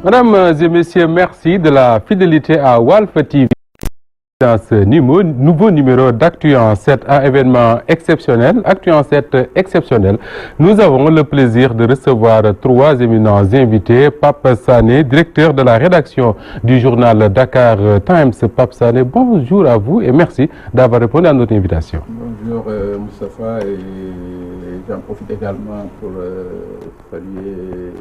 Mesdames et messieurs, merci de la fidélité à Walf TV. Dans ce nouveau numéro d'Actu en 7, un événement exceptionnel, Actu en 7 exceptionnel, nous avons le plaisir de recevoir trois éminents invités. Pape Sané, directeur de la rédaction du journal Dakar Times. Pape Sané, bonjour à vous et merci d'avoir répondu à notre invitation. Bonjour Moustapha, et j'en profite également pour saluer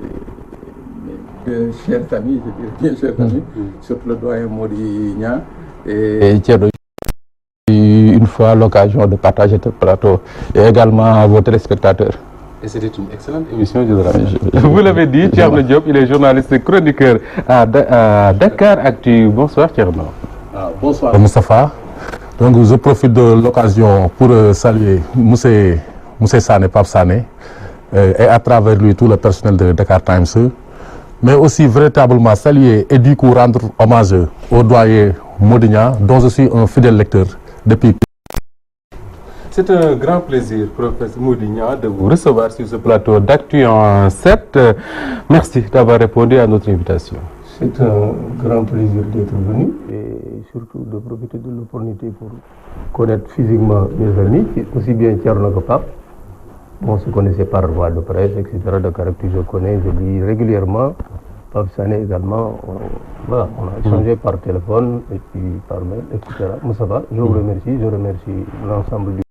mes deux chers amis, je dirais bien chers amis, surtout le doyen Mody Niang. Et Thierno, une fois l'occasion de partager ce plateau et également à vos téléspectateurs. Et c'était une excellente émission, je vous rappelle. Vous l'avez dit, Thierno Diop, il est journaliste chroniqueur à Dakar Actu. Bonsoir Thierno. Bonsoir Moustapha. Donc je profite de l'occasion pour saluer Moussé Sané, Pape Sané, et à travers lui tout le personnel de Dakar Times, mais aussi véritablement saluer et du coup rendre hommage au doyen Mody Niang, dont je suis un fidèle lecteur depuis. C'est un grand plaisir, professeur Mody Niang, de vous recevoir sur ce plateau d'Actu en 7. Merci d'avoir répondu à notre invitation. C'est un grand plaisir d'être venu et surtout de profiter de l'opportunité pour connaître physiquement mes amis, aussi bien Thierno que Pape. On se connaissait par voie de presse, etc. Dakar Actu, je connais, je lis régulièrement. Pape Sané également, on a échangé par téléphone et puis par mail, etc. Moustapha, je vous remercie l'ensemble du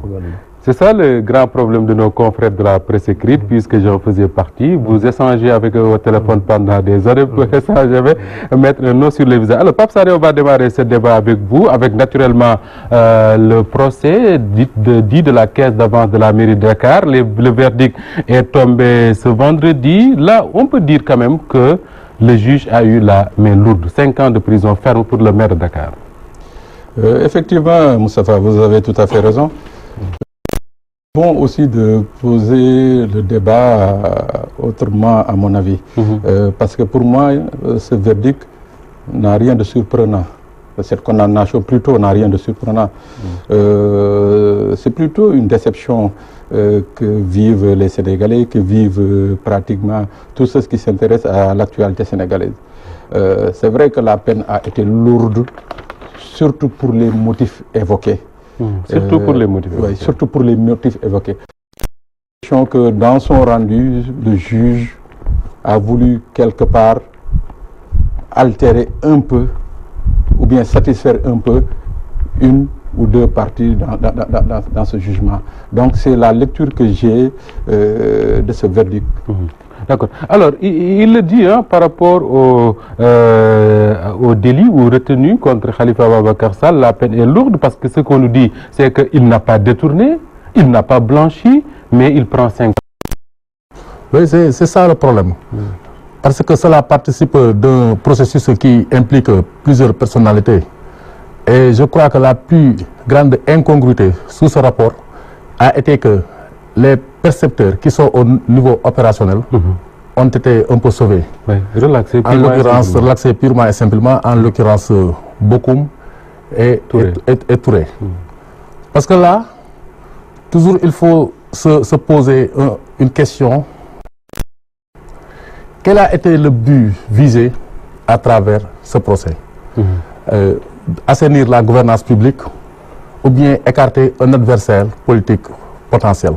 gouvernement. C'est ça le grand problème de nos confrères de la presse écrite, puisque j'en faisais partie. Vous échangez avec votre téléphone pendant des années, vous échangez, mettre un nom sur les visages. Alors, Pape Sané, on va démarrer ce débat avec vous, avec naturellement le procès dit de la caisse d'avance de la mairie de Dakar. Le verdict est tombé ce vendredi. Là, on peut dire quand même que le juge a eu la main lourde. 5 ans de prison ferme pour le maire de Dakar. Effectivement, Moustapha, vous avez tout à fait raison. Bon aussi de poser le débat autrement, à mon avis, parce que pour moi, ce verdict n'a rien de surprenant. Cette condamnation plutôt n'a rien de surprenant. C'est plutôt une déception que vivent les Sénégalais, que vivent pratiquement tous ceux qui s'intéressent à l'actualité sénégalaise. C'est vrai que la peine a été lourde, surtout pour les motifs évoqués. Surtout pour les motifs. Oui, surtout pour les motifs évoqués. Que dans son rendu, le juge a voulu quelque part altérer un peu ou bien satisfaire un peu une ou deux parties dans ce jugement. Donc c'est la lecture que j'ai de ce verdict. D'accord. Alors, il le dit par rapport au délit ou retenu contre Khalifa Ababacar Sall, la peine est lourde parce que ce qu'on nous dit, c'est qu'il n'a pas détourné, il n'a pas blanchi, mais il prend 5 ans. Oui, c'est ça le problème. Parce que cela participe d'un processus qui implique plusieurs personnalités. Et je crois que la plus grande incongruité sous ce rapport a été que les percepteurs qui sont au niveau opérationnel ont été un peu sauvés. Oui, relaxés purement et simplement, en l'occurrence Bokoum et Touré. Parce que là, toujours il faut se poser une question. Quel a été le but visé à travers ce procès? Assainir la gouvernance publique ou bien écarter un adversaire politique potentiel.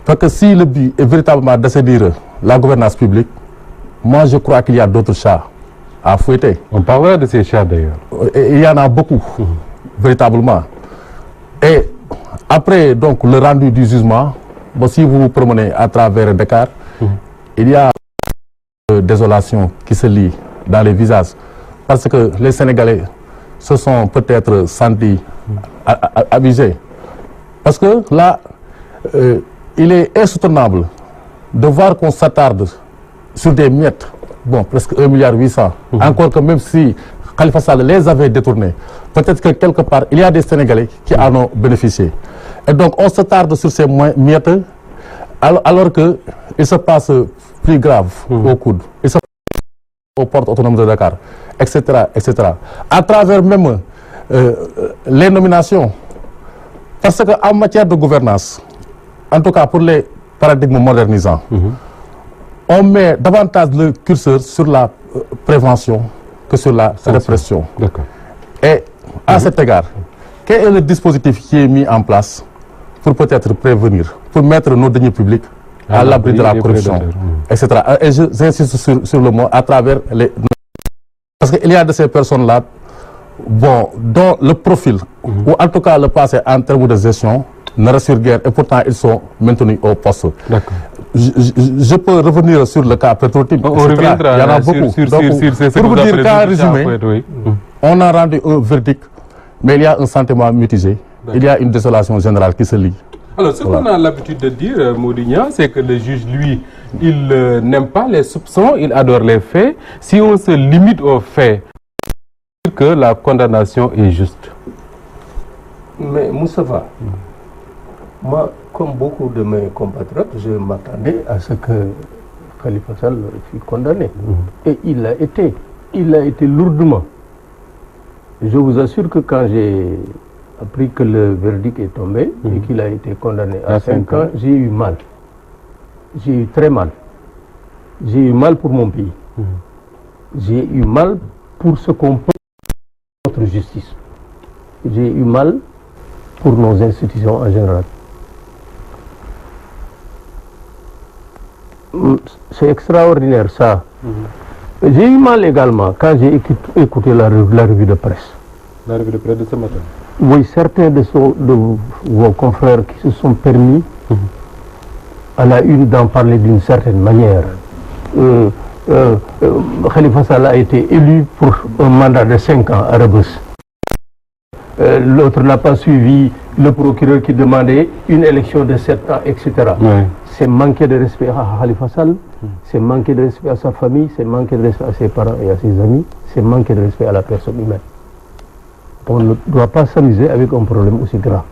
Parce que si le but est véritablement d'assainir la gouvernance publique, moi je crois qu'il y a d'autres chats à fouetter. On parlera de ces chats d'ailleurs. Il y en a beaucoup, véritablement. Et après donc le rendu du jugement, bon, si vous vous promenez à travers Dakar, il y a désolation qui se lit dans les visages. Parce que les Sénégalais se sont peut-être sentis avisés. Parce que là, il est insoutenable de voir qu'on s'attarde sur des miettes, bon, presque 1,8 milliard. Encore que même si Khalifa Sall les avait détournés, peut-être que quelque part, il y a des Sénégalais qui en ont bénéficié. Et donc, on s'attarde sur ces miettes, alors qu'il se passe plus grave au coude. Il se passe aux portes autonomes de Dakar, etc., etc. À travers même les nominations. Parce qu'en matière de gouvernance, en tout cas pour les paradigmes modernisants, on met davantage le curseur sur la prévention que sur la répression. D'accord. Et à cet égard, quel est le dispositif qui est mis en place pour peut-être prévenir, pour mettre nos deniers publics à l'abri de la corruption, etc. Et j'insiste sur le mot à travers les... Parce qu'il y a de ces personnes-là, bon, dont le profil, ou en tout cas le passé en termes de gestion, ne rassure guère, et pourtant ils sont maintenus au poste. D'accord. Je peux revenir sur le cas Petro-Tim, On reviendra. Il y en a beaucoup. Donc, pour vous dire qu'en résumé, on a rendu un verdict, mais il y a un sentiment mitigé. Il y a une désolation générale qui se lie. Alors, ce qu'on a l'habitude de dire, Moudignan, c'est que le juge, lui, il n'aime pas les soupçons, il adore les faits. Si on se limite aux faits, que la condamnation est juste. Mais Moustapha, moi, comme beaucoup de mes compatriotes, je m'attendais à ce que Khalifa Sall fût condamné. Et il l'a été. Il l'a été lourdement. Je vous assure que quand j'ai appris que le verdict est tombé et qu'il a été condamné à 5 ans, j'ai eu mal. J'ai eu très mal. J'ai eu mal pour mon pays. J'ai eu mal pour ce qu'on peut notre justice. J'ai eu mal pour nos institutions en général. C'est extraordinaire ça. J'ai eu mal également quand j'ai écouté la revue de presse. La revue de presse de ce matin. Oui, certains de vos confrères qui se sont permis à la une d'en parler d'une certaine manière. Khalifa Sall a été élu pour un mandat de 5 ans à Rebeuss. L'autre n'a pas suivi le procureur qui demandait une élection de 7 ans, etc. Oui. C'est manquer de respect à Khalifa Sall, c'est manquer de respect à sa famille, c'est manquer de respect à ses parents et à ses amis, c'est manquer de respect à la personne humaine. On ne doit pas s'amuser avec un problème aussi grave.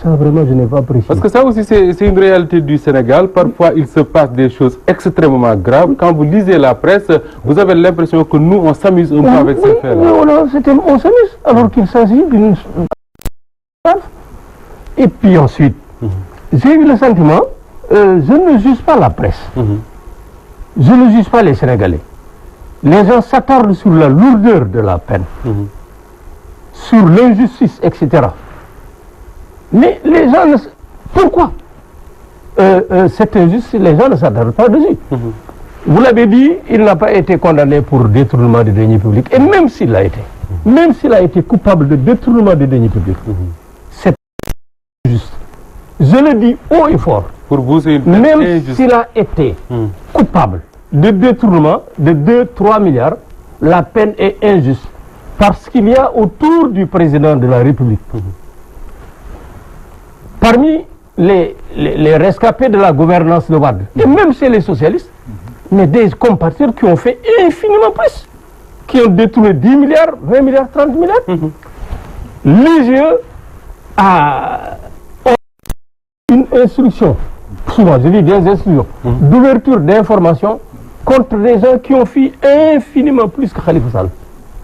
Ça, vraiment, je n'ai pas apprécié. Parce que ça aussi, c'est une réalité du Sénégal. Parfois, il se passe des choses extrêmement graves. Quand vous lisez la presse, vous avez l'impression que nous, on s'amuse un peu avec ces faits-là. On s'amuse, alors qu'il s'agit d'une... Et puis ensuite, j'ai eu le sentiment, je ne juge pas la presse. Je ne juge pas les Sénégalais. Les gens s'attardent sur la lourdeur de la peine. Sur l'injustice, etc. Mais les gens ne... Pourquoi cette injustice, les gens ne s'attardent pas dessus. Vous l'avez dit, il n'a pas été condamné pour détournement des deniers publics. Et même s'il l'a été, même s'il a été coupable de détournement des deniers publics, c'est injuste. Je le dis haut et fort. Pour vous, c'est une peine même injuste. s'il a été coupable de détournement de 2-3 milliards, la peine est injuste. Parce qu'il y a autour du président de la République, parmi les rescapés de la gouvernance de Wade, et même chez les socialistes, mais des compatriotes qui ont fait infiniment plus, qui ont détourné 10 milliards, 20 milliards, 30 milliards. L'IGE a une instruction, souvent je dis des instructions, d'ouverture d'information contre des gens qui ont fait infiniment plus que Khalifa Sall.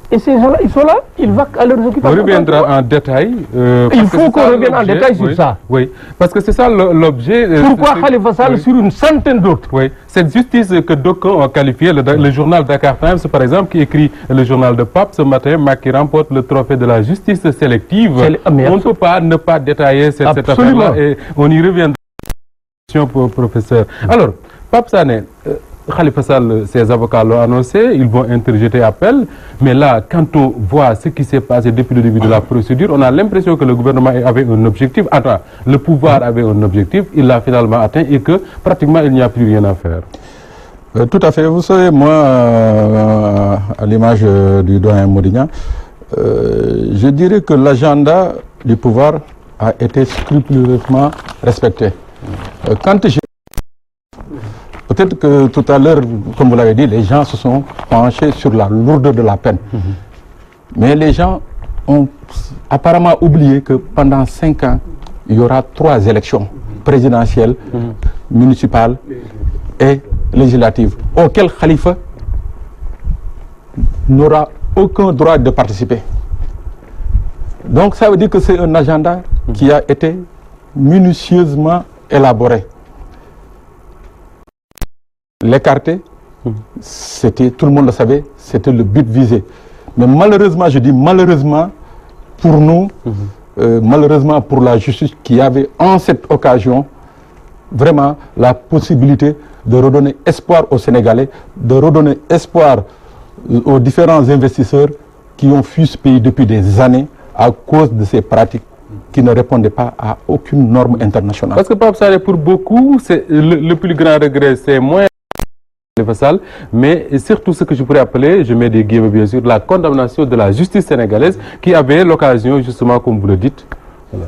Et ces gens-là, ils sont là, ils vaquent à leurs occupations. On reviendra en détail. Il faut qu'on revienne en détail sur ça. Oui, parce que c'est ça l'objet. Pourquoi Khalifa Sall sur une centaine d'autres? Oui, cette justice que d'aucuns ont qualifiée, le journal Dakar Times par exemple, qui écrit le journal de Pape ce matin, Macky remporte le trophée de la justice sélective. On ne peut pas ne pas détailler cette affaire-là et on y reviendra, professeur. Alors, Pape Sané, Khalifa Sall, ses avocats l'ont annoncé, ils vont interjeter appel. Mais là, quand on voit ce qui s'est passé depuis le début de la procédure, on a l'impression que le gouvernement avait un objectif. Attends, le pouvoir avait un objectif, il l'a finalement atteint et que pratiquement il n'y a plus rien à faire. Tout à fait. Vous savez, moi, à l'image du doyen Moudignan, je dirais que l'agenda du pouvoir a été scrupuleusement respecté. Quand j'ai Peut-être que tout à l'heure, comme vous l'avez dit, les gens se sont penchés sur la lourdeur de la peine. Mais les gens ont apparemment oublié que pendant 5 ans, il y aura 3 élections présidentielles, municipales et législatives, auxquelles Khalifa n'aura aucun droit de participer. Donc ça veut dire que c'est un agenda qui a été minutieusement élaboré. l'écarter, c'était, tout le monde le savait, c'était le but visé. Mais malheureusement, je dis malheureusement pour nous, malheureusement pour la justice qui avait en cette occasion vraiment la possibilité de redonner espoir aux Sénégalais, de redonner espoir aux différents investisseurs qui ont fui ce pays depuis des années à cause de ces pratiques qui ne répondaient pas à aucune norme internationale. Parce que Pape Saré, pour beaucoup, c'est le plus grand regret, c'est moins Khalifa Sall, mais surtout ce que je pourrais appeler, je mets des guillemets bien sûr, la condamnation de la justice sénégalaise qui avait l'occasion, justement, comme vous le dites. Voilà.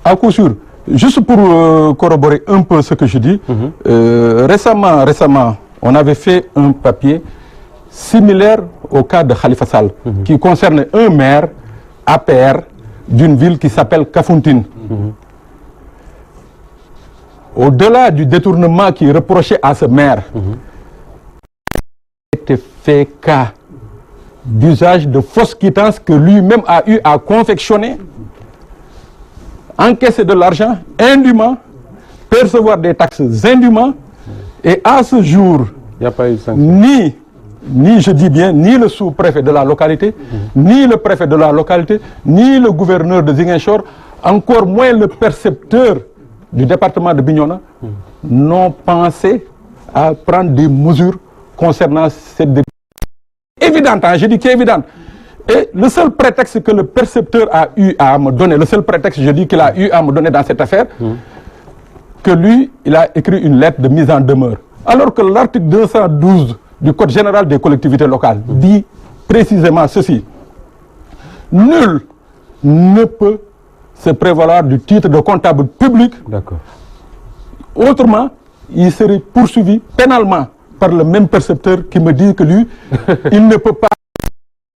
À coup sûr, juste pour corroborer un peu ce que je dis, récemment, on avait fait un papier similaire au cas de Khalifa Sall, qui concerne un maire APR d'une ville qui s'appelle Kafountine. Au-delà du détournement qui est reproché à ce maire, était fait cas d'usage de fausses quittances que lui-même a eu à confectionner, encaisser de l'argent indûment, percevoir des taxes indûment, et à ce jour, il n'y a pas eu de sanction. Ni je dis bien, ni le sous-préfet de la localité, ni le préfet de la localité, ni le gouverneur de Ziguinchor, encore moins le percepteur du département de Bignona, n'ont pensé à prendre des mesures concernant cette décision. Évidente, hein, je dis qu'il est évidente. Et le seul prétexte que le percepteur a eu à me donner, le seul prétexte, je dis qu'il a eu à me donner dans cette affaire, que lui, il a écrit une lettre de mise en demeure. Alors que l'article 212 du Code général des collectivités locales dit précisément ceci. Nul ne peut se prévaloir du titre de comptable public. D'accord. Autrement, il serait poursuivi pénalement par le même percepteur qui me dit que lui, il ne peut pas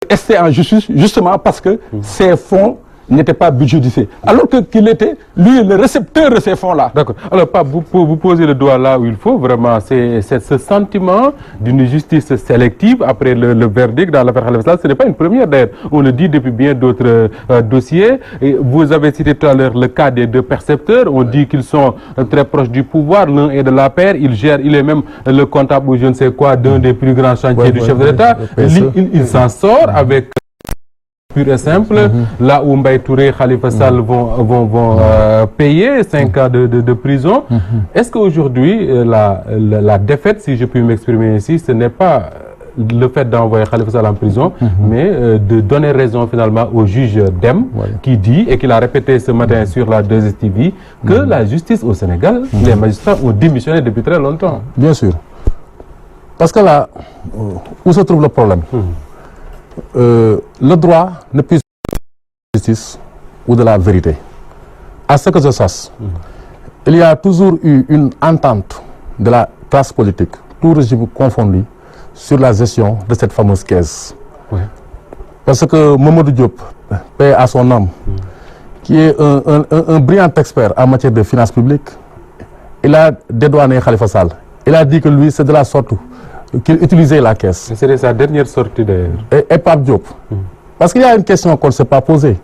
rester en justice justement parce que ces fonds n'était pas budgétisé. Alors qu'il était, lui, le récepteur de ces fonds-là. D'accord. Alors, Pape, vous posez le doigt là où il faut, vraiment, c'est ce sentiment d'une justice sélective après le verdict dans l'affaire Khalifa Sall. Ce n'est pas une première d'ailleurs. On le dit depuis bien d'autres dossiers. Et vous avez cité tout à l'heure le cas des deux percepteurs. On dit qu'ils sont très proches du pouvoir. L'un est de la paire. Il est même le comptable ou je ne sais quoi d'un des plus grands chantiers du chef de l'État. Il s'en sort avec pur et simple, là où Mbaye Touré, Khalifa Sall vont payer 5 ans de prison. Est-ce qu'aujourd'hui, la défaite, si je puis m'exprimer ici, ce n'est pas le fait d'envoyer Khalifa Sall en prison, mais de donner raison finalement au juge Dème, qui dit, et qu'il a répété ce matin sur la 2STV, que la justice au Sénégal, les magistrats ont démissionné depuis très longtemps. Bien sûr. Parce que là, où se trouve le problème? Le droit ne puise pas de la justice ou de la vérité. À ce que je sache, il y a toujours eu une entente de la classe politique, tout régime confondu, sur la gestion de cette fameuse caisse. Parce que Mamadou Diop, paix à son âme, qui est un brillant expert en matière de finances publiques, il a dédouané Khalifa Sall. Il a dit que lui, c'est de la sorte qu'il utilisait la caisse. C'était sa dernière sortie d'ailleurs. Et Pape Diop. Parce qu'il y a une question qu'on ne s'est pas posée.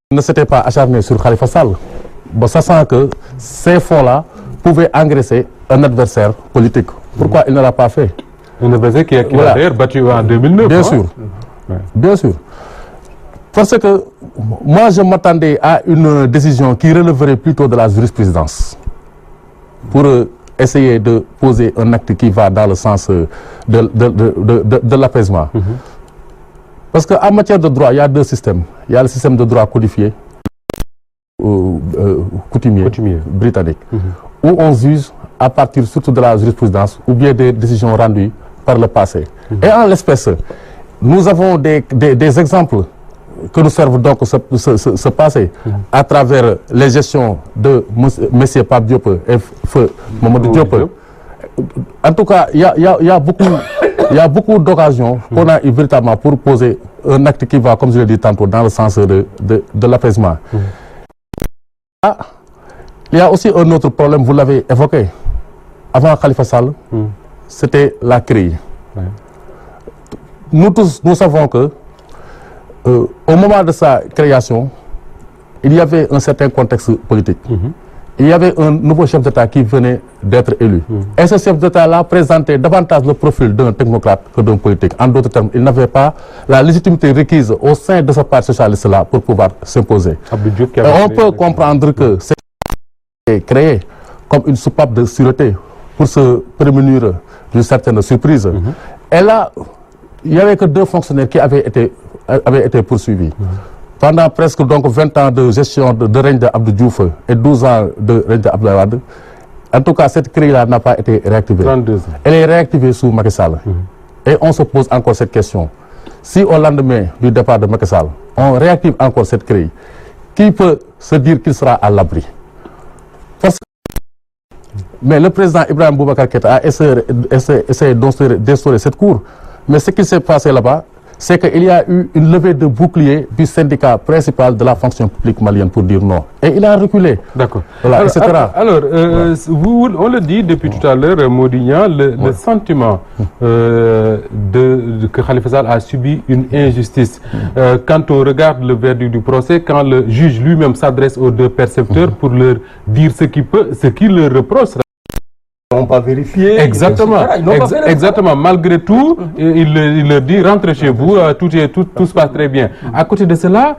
Il ne s'était pas acharné sur Khalifa Sall, sachant que ces fonds-là pouvaient engraisser un adversaire politique. Pourquoi il ne l'a pas fait? Un adversaire qui a d'ailleurs battu en 2009. Bien sûr. Bien sûr. Parce que moi, je m'attendais à une décision qui relèverait plutôt de la jurisprudence pour essayer de poser un acte qui va dans le sens de l'apaisement. Parce qu'en matière de droit, il y a deux systèmes. Il y a le système de droit codifié, coutumier britannique, où on juge à partir surtout de la jurisprudence ou bien des décisions rendues par le passé. Et en l'espèce, nous avons des exemples que nous servent donc ce passé à travers les gestions de M. Pape Diop et Feu Mamadou Diop. En tout cas, il y a beaucoup d'occasions qu'on a eu véritablement pour poser un acte qui va, comme je l'ai dit tantôt, dans le sens de l'apaisement. Il y a aussi un autre problème, vous l'avez évoqué. Avant Khalifa Sall, c'était la CREI. Nous tous, nous savons que au moment de sa création, il y avait un certain contexte politique. il y avait un nouveau chef d'État qui venait d'être élu. Et ce chef d'État-là présentait davantage le profil d'un technocrate que d'un politique. En d'autres termes, il n'avait pas la légitimité requise au sein de ce parti socialiste-là pour pouvoir s'imposer. On peut comprendre que c'est créé comme une soupape de sûreté pour se prémunir d'une certaine surprise. Et là, il n'y avait que 2 fonctionnaires qui avaient été poursuivis. Pendant presque donc 20 ans de gestion de règne d'Abdou Diouf et 12 ans de règne d'Abdoulaye Wade, en tout cas, cette grille-là n'a pas été réactivée. 32 ans. Elle est réactivée sous Macky Sall. Et on se pose encore cette question. Si au lendemain du départ de Macky Sall, on réactive encore cette grille, qui peut se dire qu'il sera à l'abri? Mais le président Ibrahim Boubacar Keïta a essayé d'instaurer cette cour. Mais ce qui s'est passé là-bas, c'est qu'il y a eu une levée de bouclier du syndicat principal de la fonction publique malienne pour dire non. Et il a reculé. D'accord. Voilà, etc. Alors, on le dit depuis tout à l'heure, Modignan, le sentiment que Khalifa Sall a subi une injustice. Quand on regarde le verdict du procès, quand le juge lui-même s'adresse aux 2 percepteurs pour leur dire ce qu'il leur reproche. Ils n'ont pas vérifié. Exactement. Exactement. Malgré tout, il leur dit rentrez chez vous, tout se passe très bien. À côté de cela,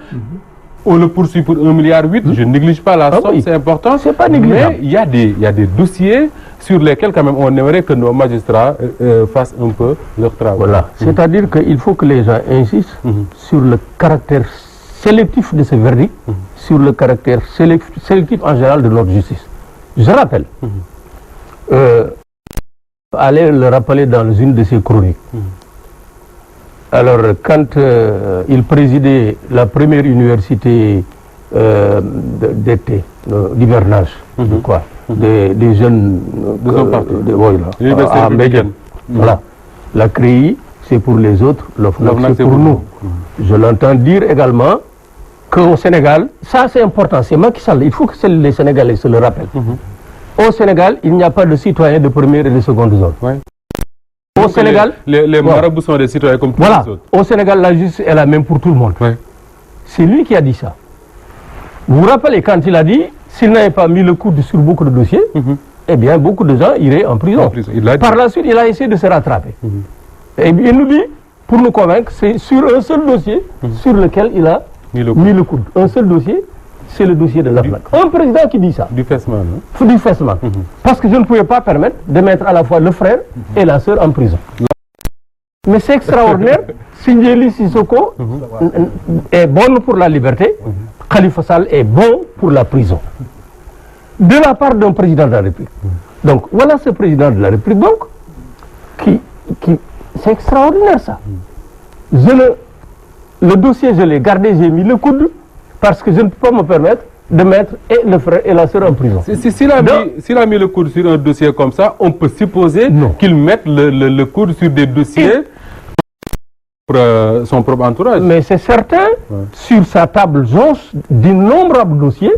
on le poursuit pour 1,8 milliard. Je ne néglige pas la somme, c'est important. C'est pas négligeable. Mais il y a des dossiers sur lesquels quand même on aimerait que nos magistrats fassent un peu leur travail. Voilà. C'est-à-dire qu'il faut que les gens insistent sur le caractère sélectif de ce verdict, sur le caractère sélectif en général de notre justice. Je rappelle. Allez le rappeler dans une de ses chroniques. Alors, quand il présidait la première université d'été, d'hivernage, des jeunes à Médine. Voilà. La CREI, c'est pour les autres, l'OFNAC, c'est pour nous. Je l'entends dire également qu'au Sénégal, ça c'est important, c'est Macky Sall, il faut que les Sénégalais se le rappellent. Au Sénégal, il n'y a pas de citoyens de première et de seconde zone. Ouais. Au Sénégal, les marabouts sont des citoyens comme tous les autres. Au Sénégal, la justice est la même pour tout le monde. Ouais. C'est lui qui a dit ça. Vous vous rappelez quand il a dit, s'il n'avait pas mis le coude sur beaucoup de dossiers, eh bien, beaucoup de gens iraient en prison. Par la suite, il a essayé de se rattraper. Et il nous dit, pour nous convaincre, c'est sur un seul dossier sur lequel il a mis le coude. Un seul dossier. C'est le dossier de l'AFNAC. Un président qui dit ça. Du Fesman. Du Fesman. Parce que je ne pouvais pas permettre de mettre à la fois le frère et la sœur en prison. Mais c'est extraordinaire. Sindiély Sissoko est bonne pour la liberté. Khalifa Sall est bon pour la prison. De la part d'un président de la République. Donc voilà ce président de la République donc, qui c'est extraordinaire ça. Le dossier, je l'ai gardé, j'ai mis le coude. Parce que je ne peux pas me permettre de mettre et le frère et la sœur en prison. S'il a mis le coude sur un dossier comme ça, on peut supposer qu'il mette le coude sur des dossiers pour son propre entourage. Mais c'est certain, sur sa table jaune, d'innombrables dossiers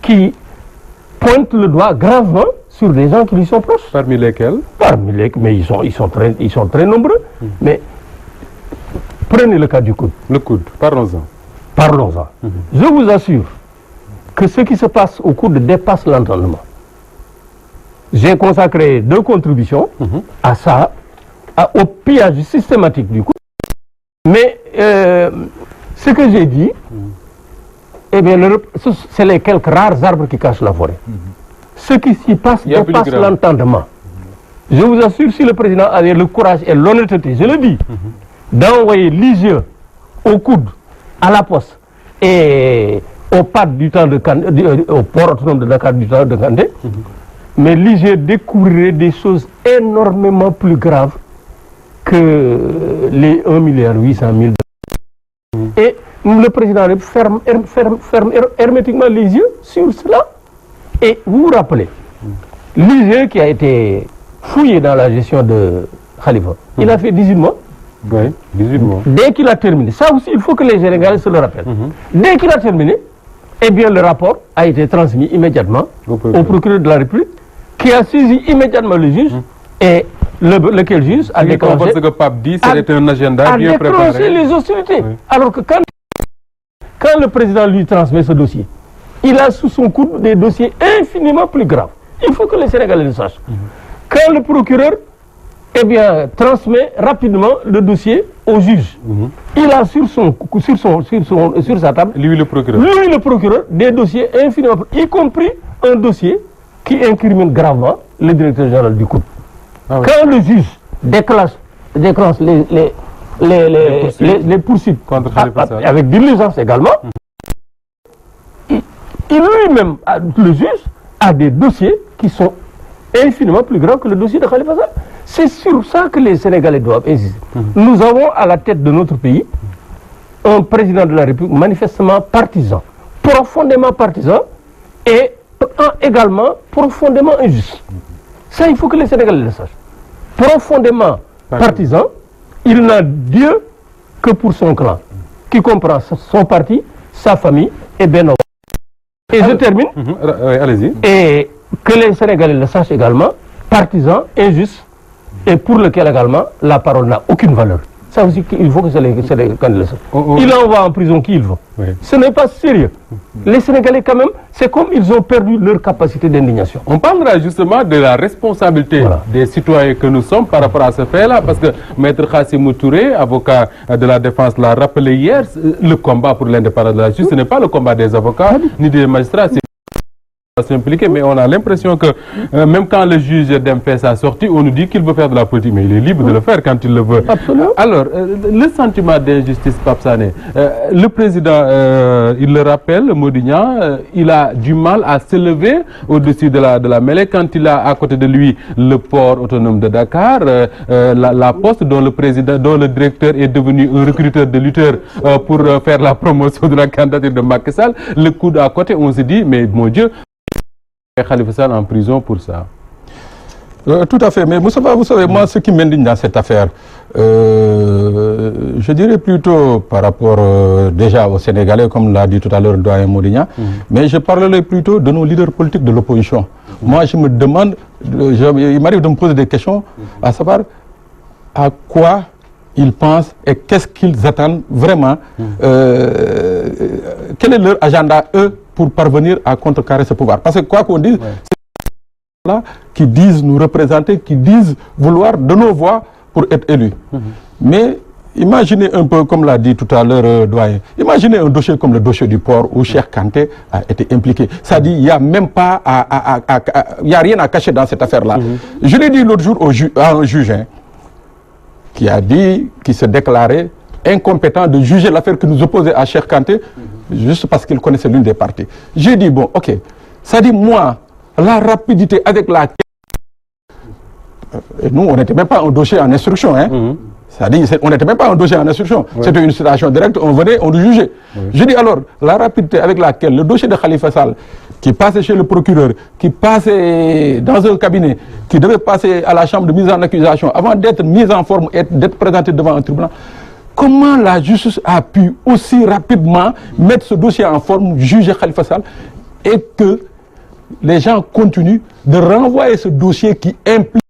qui pointent le doigt gravement sur des gens qui lui sont proches. Parmi lesquels? Mais ils sont très nombreux. Mais prenez le cas du coude. Le coude, parlons-en. Parlons-en. Je vous assure que ce qui se passe au coude dépasse l'entendement. J'ai consacré 2 contributions à ça, au pillage systématique du coude. Mais ce que j'ai dit, eh bien, c'est les quelques rares arbres qui cachent la forêt. Ce qui s'y passe dépasse l'entendement. Je vous assure, si le président avait le courage et l'honnêteté, je le dis, d'envoyer l'IGE au coude, à la poste et au pad du temps au port autonome de Dakar du temps de Kandé, mais l'IGE découvrirait des choses énormément plus graves que les 1,8 milliard. Et le président ferme hermétiquement les yeux sur cela. Et vous vous rappelez, l'IGE qui a été fouillé dans la gestion de Khalifa, il a fait 18 mois. Oui, 18 mois. Dès qu'il a terminé, ça aussi il faut que les Sénégalais se le rappellent. Dès qu'il a terminé, eh bien le rapport a été transmis immédiatement au procureur de la République, qui a saisi immédiatement le juge et lequel juge a déclenché. Ce que Pape dit, c'est un agenda bien préparé. Les hostilités. Oui. Alors que quand le président lui transmet ce dossier, il a sous son coude des dossiers infiniment plus graves. Il faut que les Sénégalais le sachent. Quand le procureur transmet rapidement le dossier au juge, il a sur sa table, lui le procureur, des dossiers infiniment plus, y compris un dossier qui incrimine gravement le directeur général du COUD. Ah oui. Quand le juge déclenche les poursuites avec diligence également, il lui-même, le juge, a des dossiers qui sont infiniment plus graves que le dossier de Khalifa Sall. C'est sur ça que les Sénégalais doivent insister. Nous avons à la tête de notre pays un président de la République manifestement partisan, profondément partisan et également profondément injuste. Ça, il faut que les Sénégalais le sachent. Profondément partisan, il n'a Dieu que pour son clan, qui comprend son parti, sa famille et Beno. Et je termine. Allez-y. Et que les Sénégalais le sachent également, partisan, injuste, et pour lequel également la parole n'a aucune valeur. Ça aussi, il faut que les candidats le sachent. Il envoie en prison qui il veut. Oui. Ce n'est pas sérieux. Les Sénégalais, quand même, c'est comme ils ont perdu leur capacité d'indignation. On parlera justement de la responsabilité des citoyens que nous sommes par rapport à ce fait-là, parce que Maître Khassimou Touré, avocat de la défense, l'a rappelé hier, le combat pour l'indépendance de la justice, ce n'est pas le combat des avocats ni des magistrats. S'impliquer, mais on a l'impression que même quand le juge Dème fait sa sortie, on nous dit qu'il veut faire de la politique, mais il est libre de le faire quand il le veut. Absolument. Alors, le sentiment d'injustice, Pape Sané, le président, il le rappelle, Modignan, il a du mal à s'élever au-dessus de la mêlée quand il a à côté de lui le port autonome de Dakar, la Poste dont le directeur est devenu un recruteur de lutteurs pour faire la promotion de la candidature de Macky Sall. Le coude à côté, on se dit, mais mon Dieu, Khalifa Sall en prison pour ça. Tout à fait, mais vous savez, moi, ce qui m'indigne dans cette affaire, je dirais plutôt par rapport déjà aux Sénégalais, comme l'a dit tout à l'heure le doyen Modignan, mais je parlerai plutôt de nos leaders politiques de l'opposition. Moi, je me demande, il m'arrive de me poser des questions, à savoir à quoi ils pensent et qu'est-ce qu'ils attendent vraiment, quel est leur agenda, eux, pour parvenir à contrecarrer ce pouvoir. Parce que quoi qu'on dise, c'est là qui disent nous représenter, qui disent vouloir de nos voix pour être élus. Mais imaginez un peu, comme l'a dit tout à l'heure doyen, imaginez un dossier comme le dossier du port où Cheikh Kanté a été impliqué. Ça dit, il n'y a même pas il n'y a rien à cacher dans cette affaire-là. Je l'ai dit l'autre jour à un juge, qui a dit, qui se déclarait incompétent de juger l'affaire qui nous opposait à Cheikh Kanté, juste parce qu'il connaissait l'une des parties. J'ai dit, bon, ok, ça dit, moi, la rapidité avec laquelle... Et nous, on n'était même pas un dossier en instruction, ça dit, on n'était même pas un dossier en instruction. C'était une citation directe, on venait, on le jugeait. Je dis alors, la rapidité avec laquelle le dossier de Khalifa Sall, qui passait chez le procureur, qui passait dans un cabinet, qui devait passer à la chambre de mise en accusation, avant d'être mis en forme et d'être présenté devant un tribunal, comment la justice a pu aussi rapidement mettre ce dossier en forme, juger Khalifa Sall, et que les gens continuent de renvoyer ce dossier qui implique...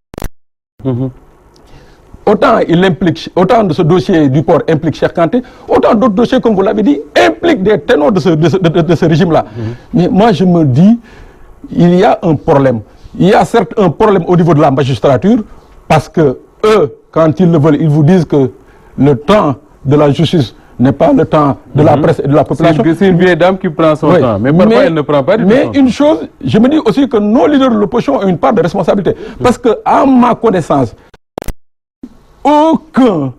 Autant de ce dossier du port implique Cheikh Kanté, autant d'autres dossiers, comme vous l'avez dit, impliquent des ténors de ce régime-là. Mais moi, je me dis, il y a un problème. Il y a certes un problème au niveau de la magistrature, parce que eux, quand ils le veulent, ils vous disent que le temps de la justice n'est pas le temps de la presse et de la population. C'est une vieille dame qui prend son temps, mais parfois elle ne prend pas du temps. Mais une chose, je me dis aussi que nos leaders de l'opposition ont une part de responsabilité. Parce que, à ma connaissance, aucun,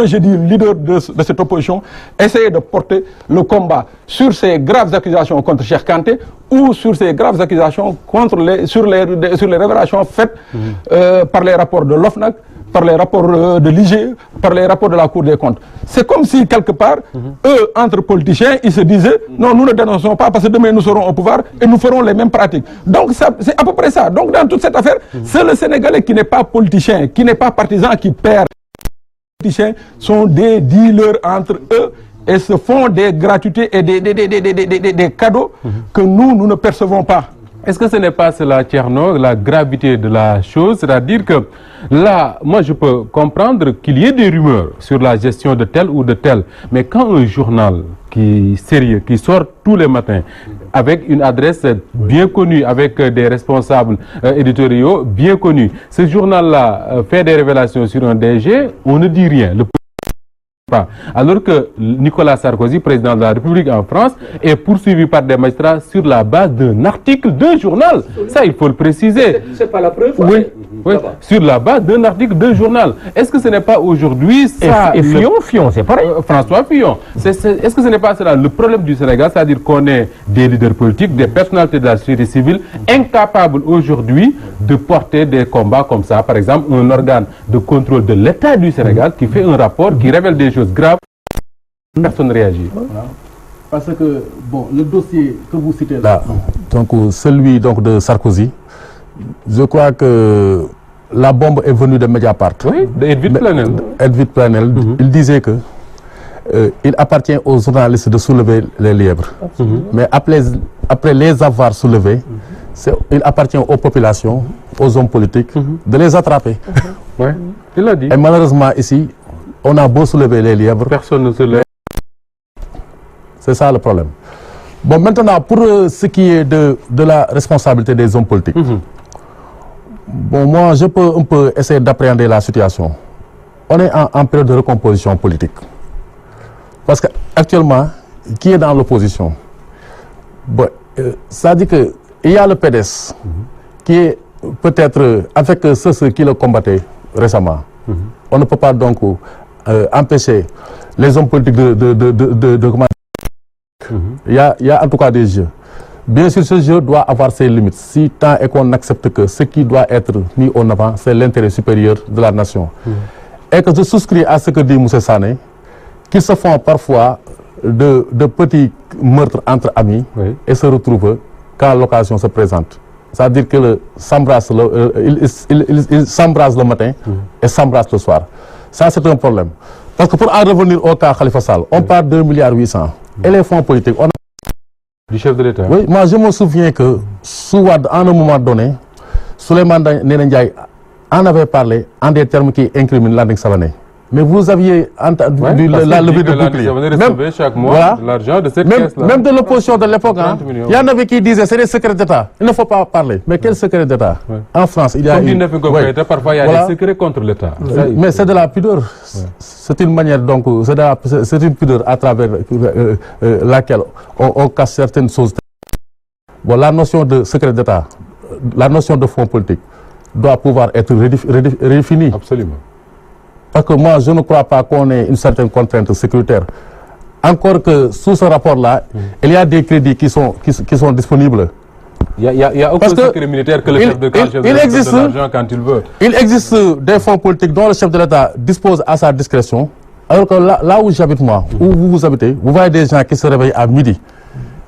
je dis, leader de cette opposition essayait de porter le combat sur ces graves accusations contre Cheikh Kanté ou sur ces graves accusations sur les révélations faites par les rapports de l'OFNAC, par les rapports de l'IGE, par les rapports de la Cour des comptes. C'est comme si, quelque part, eux, entre politiciens, ils se disaient « Non, nous ne dénonçons pas parce que demain nous serons au pouvoir et nous ferons les mêmes pratiques. » Donc, c'est à peu près ça. Donc, dans toute cette affaire, c'est le Sénégalais qui n'est pas politicien, qui n'est pas partisan, qui perd. Les politiciens sont des dealers entre eux et se font des gratuités et des cadeaux que nous ne percevons pas. Est-ce que ce n'est pas cela, Thierno, la gravité de la chose? C'est-à-dire que là, moi je peux comprendre qu'il y ait des rumeurs sur la gestion de tel ou de tel, mais quand un journal qui est sérieux, qui sort tous les matins, avec une adresse bien connue, avec des responsables éditoriaux bien connus, ce journal-là fait des révélations sur un DG, on ne dit rien. Alors que Nicolas Sarkozy, président de la République en France, est poursuivi par des magistrats sur la base d'un article d'un journal. Ça, il faut le préciser. C'est pas la preuve. Oui, oui, sur la base d'un article d'un journal. Est-ce que ce n'est pas aujourd'hui ça... Et Fillon, c'est pareil. François Fillon. Est-ce que ce n'est pas cela le problème du Sénégal, c'est-à-dire qu'on est des leaders politiques, des personnalités de la société civile, incapables aujourd'hui de porter des combats comme ça. Par exemple, un organe de contrôle de l'État du Sénégal qui fait un rapport qui révèle des choses graves. Personne ne réagit. Parce que, bon, le dossier que vous citez là, donc celui donc, de Sarkozy, je crois que la bombe est venue de Mediapart. Oui, d'Edwige Planel. Edwige Planel, il disait que il appartient aux journalistes de soulever les lièvres. Mais après les avoir soulevés, il appartient aux populations, aux hommes politiques, de les attraper. Ouais, il l'a dit. Et malheureusement ici, on a beau soulever les lièvres. Personne ne se lève. C'est ça le problème. Bon, maintenant, pour ce qui est de la responsabilité des hommes politiques, bon, moi, je peux un peu essayer d'appréhender la situation. On est en période de recomposition politique. Parce qu'actuellement, qui est dans l'opposition? Bon, ça dit qu'il y a le PDS, qui est peut-être avec ceux qui le combattaient récemment. On ne peut pas donc empêcher les hommes politiques de commander. Il y a en tout cas des jeux. Bien sûr, ce jeu doit avoir ses limites. Si tant est qu'on accepte que ce qui doit être mis en avant, c'est l'intérêt supérieur de la nation. Et que je souscris à ce que dit Moussa Sané, qu'ils se font parfois de petits meurtres entre amis et se retrouvent quand l'occasion se présente. C'est-à-dire qu'ils s'embrassent le matin et s'embrassent le soir. Ça, c'est un problème. Parce que pour en revenir au cas Khalifa Sall, on parle de 2,8 milliards. Et les fonds politiques, on a... Du chef de l'État. Oui, moi je me souviens que Souad, à un moment donné, Souleymane Ndéné Ndiaye en avait parlé en des termes qui incriminent Landing Savané. Mais vous aviez entendu la levée de bouclier. Même chaque mois l'argent de cette caisse-là. Même de l'opposition de l'époque, il y en avait qui disaient c'est des secrets d'État. Il ne faut pas parler. Mais quel secret d'État? En France, il y a parfois il y a des secrets contre l'État. Mais c'est de la pudeur. C'est une manière, donc, c'est une pudeur à travers laquelle on casse certaines choses. Bon, la notion de secret d'État, la notion de fonds politique doit pouvoir être redéfinie. Absolument. Parce que moi, je ne crois pas qu'on ait une certaine contrainte sécuritaire. Encore que sous ce rapport-là, il y a des crédits qui sont disponibles. Il y a aucun secret militaire que le chef de l'État donne l'argent quand il veut. Il existe des fonds politiques dont le chef de l'État dispose à sa discrétion. Alors que là où j'habite moi, où vous habitez, vous voyez des gens qui se réveillent à midi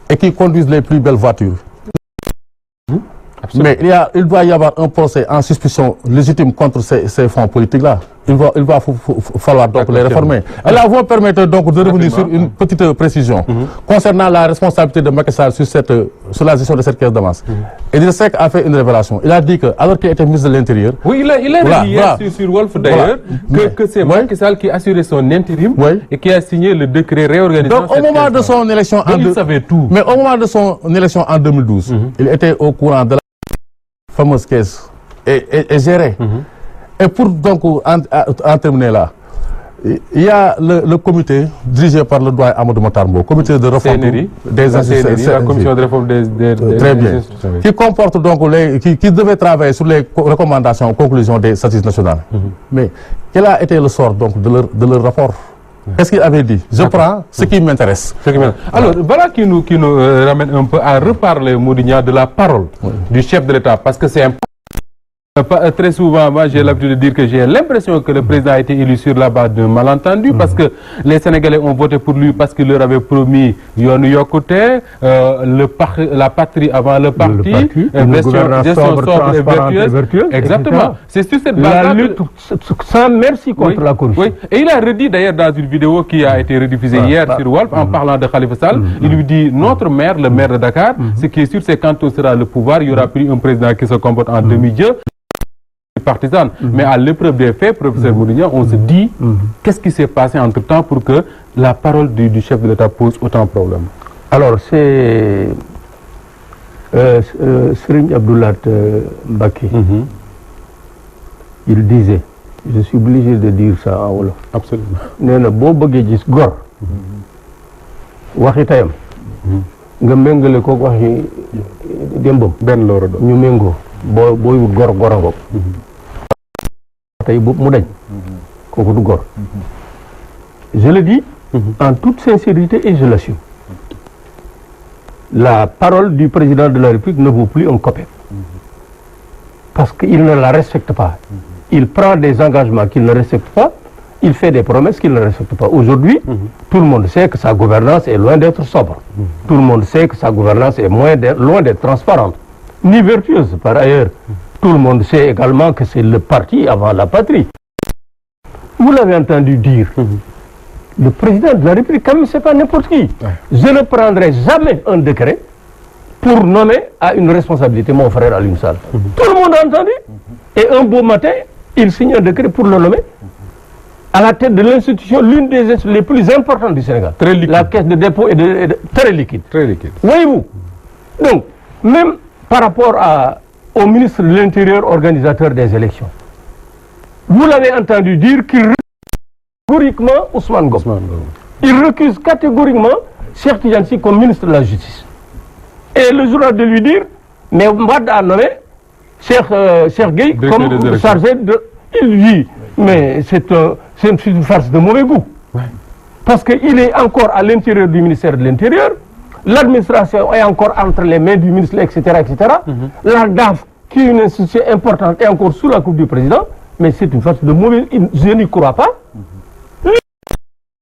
et qui conduisent les plus belles voitures. Mais il doit y avoir un procès en suspicion légitime contre ces fonds politiques-là. Il va falloir donc les réformer. Et là, vous permettez donc de revenir sur une petite précision concernant la responsabilité de Macky Sall sur la gestion de cette caisse d'avance. Idrissa Seck a fait une révélation. Il a dit que, alors qu'il était ministre de l'Intérieur... Oui, il a dit hier sur Wolf d'ailleurs que c'est Macky Sall qui a assuré son intérim et qui a signé le décret réorganisant. Donc au moment de son élection il savait tout. Mais au moment de son élection en 2012, il était au courant de la fameuse caisse et gérée. Et pour donc en terminer là, il y a le comité dirigé par le doyen Amadou Matarbo, comité de réforme des institutions, la commission de réforme des très bien, qui comporte donc qui devait travailler sur les recommandations, conclusions des statistiques nationales. Mais quel a été le sort donc de leur rapport? Qu'est-ce qu'il avait dit? Je prends ce qui m'intéresse. Alors, voilà qui nous ramène un peu à reparler, Moudigna, de la parole du chef de l'État, parce que c'est important. Très souvent, moi j'ai l'habitude de dire que j'ai l'impression que le président a été élu sur la base d'un malentendu parce que les Sénégalais ont voté pour lui parce qu'il leur avait promis Yoonu Yokkute, la patrie avant le parti, gestion sobre et vertueuse. Exactement. C'est sur cette base la lutte sans merci contre la corruption. Oui. Et il a redit d'ailleurs dans une vidéo qui a été rediffusée hier sur Walf en parlant de Khalifa Sall, il lui dit notre maire, le maire de Dakar, ce qui est sûr c'est quand on sera le pouvoir, il y aura plus un président qui se comporte en demi-dieu. Partisane. Mais à l'épreuve des faits, professeur Mourinho, on se dit qu'est-ce qui s'est passé entre-temps pour que la parole du chef de l'État pose autant de problèmes? Alors, c'est Serigne Abdoulat Mbacké. Il disait, je suis obligé de dire ça en wolof. Absolument. nee na boo bëggee gis gor waxi tayam nga méngale ko waxi démbam benn loolu doon ñu méngoo booy wut gor gorango tey boobu mu dañ kooku du gor je le dis en toute sincérité et je l'assume la parole du président de la République ne vaut plus un copec parce qu'il ne la respecte pas il prend des engagements qu'il ne respecte pas il fait des promesses qu'il ne respecte pas aujourd'hui tout le monde sait que sa gouvernance est loin d'être sobre tout le monde sait que sa gouvernance est loin d'être transparente ni vertueuse par ailleurs. Tout le monde sait également que c'est le parti avant la patrie. Vous l'avez entendu dire. Le président de la République, quand même, c'est pas n'importe qui. Je ne prendrai jamais un décret pour nommer à une responsabilité mon frère Alioune Sall. Tout le monde a entendu. Et un beau matin, il signe un décret pour le nommer à la tête de l'institution, l'une des institutions les plus importantes du Sénégal. Très liquide. La caisse de dépôt et de très liquide. Très liquide. Voyez-vous. Donc, même par rapport au ministre de l'Intérieur organisateur des élections. Vous l'avez entendu dire qu'il recuse catégoriquement Ousmane Ngom. Il recuse catégoriquement Cheikh Tidiane Sy comme ministre de la Justice. Et le journal de lui dire, mais Wade a nommé Cheikh Gueye comme chargé de... Il dit, mais c'est une farce de mauvais goût. Ouais. Parce qu'il est encore à l'intérieur du ministère de l'Intérieur. L'administration est encore entre les mains du ministre, etc., etc. La DAF, qui est une institution importante, est encore sous la coupe du président, mais c'est une farce de mauvais. Je n'y crois pas.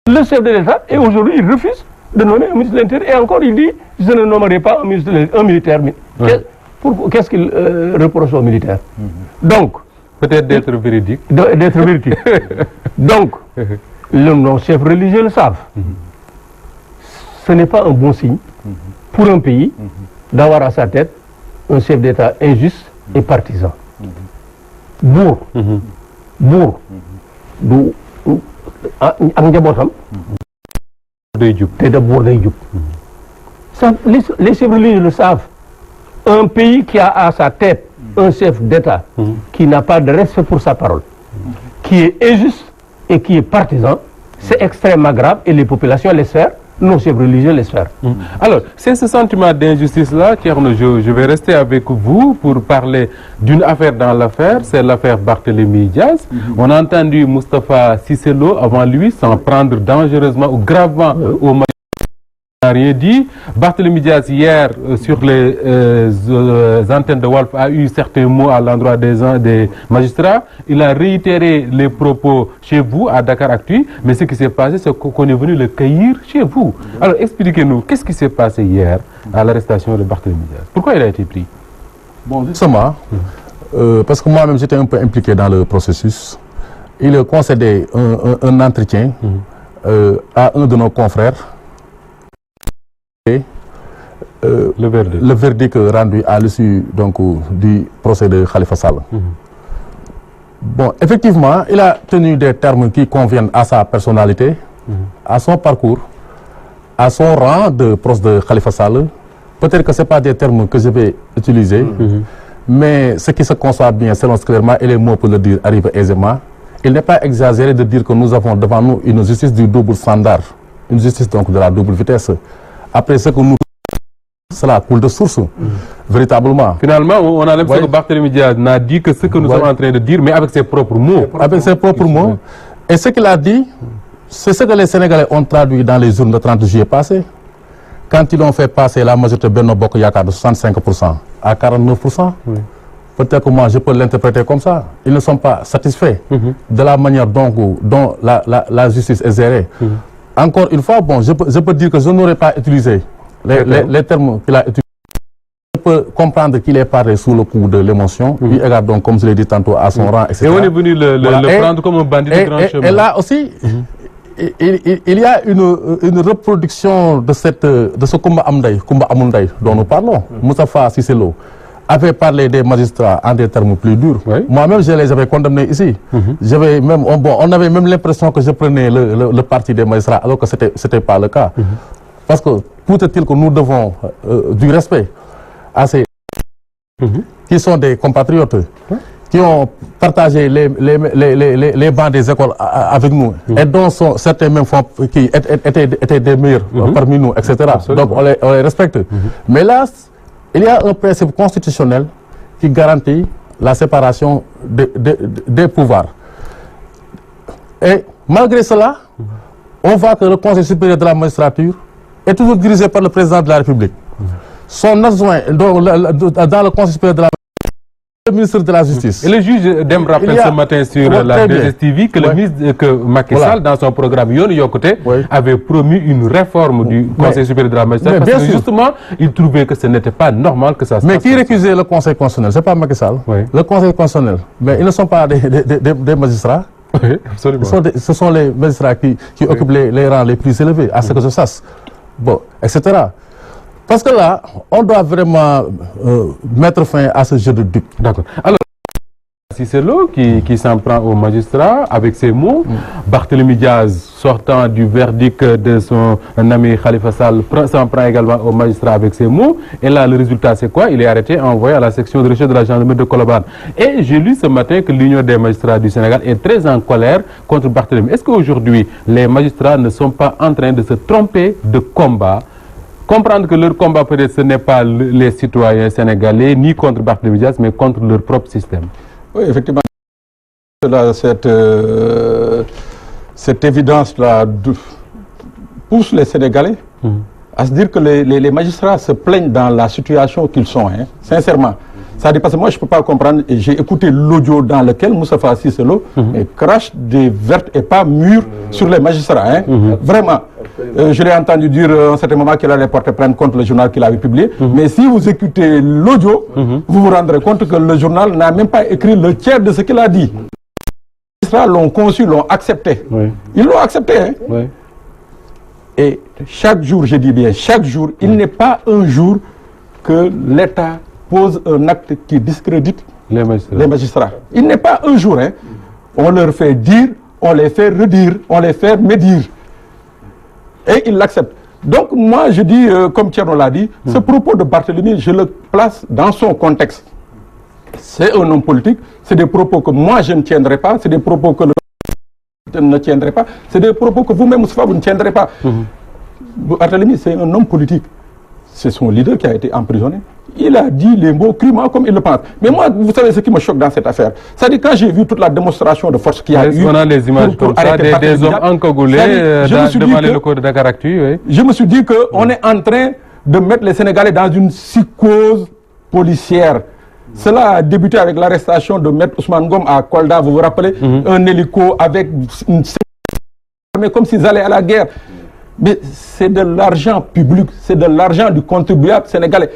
Le chef de l'État, et aujourd'hui, il refuse de nommer un ministre de l'Intérieur. Et encore, il dit, je ne nommerai pas un militaire. Qu'est-ce qu'il reproche aux militaires? Donc, peut-être d'être véridique. D'être véridique. Donc, nos chefs religieux le savent. Ce n'est pas un bon signe pour un pays d'avoir à sa tête un chef d'État injuste et partisan. Buur du ak njabootam day jub te da buur day jub. Ça, les chefs religieux le savent. Un pays qui a à sa tête un chef d'État qui n'a pas de respect pour sa parole, qui est injuste et qui est partisan, c'est extrêmement grave et les populations laissent faire. Nos chefs religieux laissent faire. Alors, c'est ce sentiment d'injustice-là, Thierno, je vais rester avec vous pour parler d'une affaire dans l'affaire, c'est l'affaire Barthélémy Diaz. On a entendu Moustapha Cissé Lo avant lui s'en prendre dangereusement ou gravement au Mali. n'a rien dit. Barthélémy Diaz hier sur les antennes de Walf a eu certains mots à l'endroit des magistrats. Il a réitéré les propos chez vous à Dakaractu, mais ce qui s'est passé c'est qu'on est venu le cueillir chez vous. Alors expliquez-nous, qu'est-ce qui s'est passé hier à l'arrestation de Barthélémy Diaz? Pourquoi il a été pris? Bon, justement, parce que moi-même j'étais un peu impliqué dans le processus. Il a concédé un entretien à un de nos confrères. Le verdict rendu à l'issue donc du procès de Khalifa Sall. Bon, effectivement, il a tenu des termes qui conviennent à sa personnalité, à son parcours, à son rang de proche de Khalifa Sall. Peut-être que ce n'est pas des termes que je vais utiliser, mais ce qui se conçoit bien, selon clairement, et les mots pour le dire arrivent aisément. Il n'est pas exagéré de dire que nous avons devant nous une justice du double standard, une justice donc de la double vitesse. Après ce que nous... Cela coule de source, véritablement. Finalement, on a l'impression que Barthélémy Diaz n'a dit que ce que nous sommes en train de dire, mais avec ses propres mots. Avec ses propres mots. Et ce qu'il a dit, c'est ce que les Sénégalais ont traduit dans les urnes de 30 juillet passé, quand ils ont fait passer la majorité Benno Bokk Yakaar de 65% à 49%. peut-être que moi je peux l'interpréter comme ça. Ils ne sont pas satisfaits de la manière dont la justice est gérée. Encore une fois, bon, je peux dire que je n'aurais pas utilisé les termes qu'il a utilisés. Je peux comprendre qu'il est parlé sous le coup de l'émotion. Il regarde donc, comme je l'ai dit tantôt, à son rang, etc. Et on est venu le prendre comme un bandit de grand chemin. Et là aussi, il y a une reproduction de ce Kumba Amundaï dont nous parlons. Moustapha Cissé Lo avait parlé des magistrats en des termes plus durs. Oui. Moi-même, je les avais condamnés ici. On avait même l'impression que je prenais le parti des magistrats, alors que ce n'était pas le cas. Parce que peut-être que nous devons du respect à ces qui sont des compatriotes, qui ont partagé les bancs des écoles avec nous, et dont certains même qui étaient des meilleurs parmi nous, etc. Absolument. Donc on les respecte. Mais là, il y a un principe constitutionnel qui garantit la séparation des pouvoirs. Et malgré cela, on voit que le Conseil supérieur de la magistrature est toujours dirigé par le président de la République. Son adjoint dans le Conseil supérieur de la le ministre de la Justice. Et le juge Dem rappelle ce matin sur la DSTV que le ministre que Macky Sall, dans son programme Yoonu Yokkute, avait promis une réforme du Conseil supérieur de la magistrature parce que justement, il trouvait que ce n'était pas normal que ça se passe. Mais qui récusait le Conseil constitutionnel? Ce n'est pas Macky Sall. Le Conseil constitutionnel. Mais ils ne sont pas des magistrats. Oui, absolument. Ce sont les magistrats qui occupent les rangs les plus élevés, à ce que je sache. Bon, etc. Parce que là, on doit vraiment mettre fin à ce jeu de dupes. D'accord. Alors, c'est Lo qui s'en prend au magistrat avec ses mots. Barthélémy Diaz, sortant du verdict de son ami Khalifa Sall, s'en prend également au magistrat avec ses mots. Et là, le résultat, c'est quoi? Il est arrêté, envoyé à la section de recherche de la gendarmerie de Colobane. Et j'ai lu ce matin que l'Union des magistrats du Sénégal est très en colère contre Barthélémy. Est-ce qu'aujourd'hui, les magistrats ne sont pas en train de se tromper de combat? Comprendre que leur combat, peut-être, ce n'est pas les citoyens sénégalais, ni contre Barthélémy Diaz, mais contre leur propre système. Oui, effectivement. Cette évidence-là pousse les Sénégalais à se dire que les magistrats se plaignent dans la situation qu'ils sont, sincèrement. Ça dit parce que moi, je ne peux pas comprendre. Et j'ai écouté l'audio dans lequel Moustapha Cissé Lo crache des vertes et pas mûres sur les magistrats. Vraiment. Je l'ai entendu dire à un certain moment qu'il allait porter plainte contre le journal qu'il avait publié. Mais si vous écoutez l'audio, vous vous rendrez compte que le journal n'a même pas écrit le tiers de ce qu'il a dit. Les magistrats l'ont conçu, l'ont accepté. Ils l'ont accepté. Et chaque jour, je dis bien, chaque jour, il n'est pas un jour que l'État pose un acte qui discrédite les magistrats. Il n'est pas un jour. On leur fait dire, on les fait redire, on les fait médire. Et ils l'acceptent. Donc moi je dis, comme Thierno l'a dit, ce propos de Barthélémy, je le place dans son contexte. C'est un homme politique, c'est des propos que moi je ne tiendrai pas, c'est des propos que le ne tiendrai pas, c'est des propos que vous-même, Moustapha, vous ne tiendrez pas. Barthélémy, c'est un homme politique. C'est son leader qui a été emprisonné. Il a dit les mots crûment comme il le pense. Mais moi, vous savez ce qui me choque dans cette affaire? C'est-à-dire quand j'ai vu toute la démonstration de force qu'il y a eu... On a les images comme ça, des hommes encagoulés devant les locaux de Dakaractu. Je me suis dit qu'on est en train de mettre les Sénégalais dans une psychose policière. Cela a débuté avec l'arrestation de Maître Ousmane Ngom à Kolda, vous vous rappelez? Un hélico avec une... comme s'ils allaient à la guerre. Mais c'est de l'argent public, c'est de l'argent du contribuable sénégalais.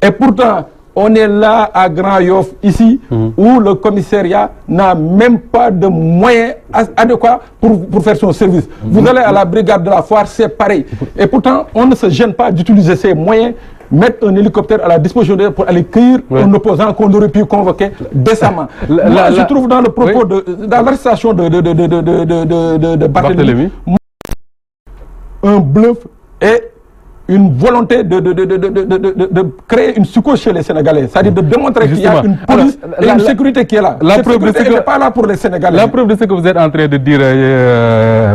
Et pourtant, on est là à Grand Yoff, ici, où le commissariat n'a même pas de moyens adéquats pour faire son service. Vous allez à la brigade de la foire, c'est pareil. Et pourtant, on ne se gêne pas d'utiliser ces moyens, mettre un hélicoptère à la disposition pour aller cueillir un opposant qu'on aurait pu convoquer décemment. Moi, je trouve dans le propos, dans l'arrestation de Barthélémy, un bluff et une volonté de créer une psychose chez les Sénégalais. C'est-à-dire de démontrer qu'il y a une police et une sécurité qui est là. La preuve n'est pas là pour les Sénégalais. La preuve de ce que vous êtes en train de dire,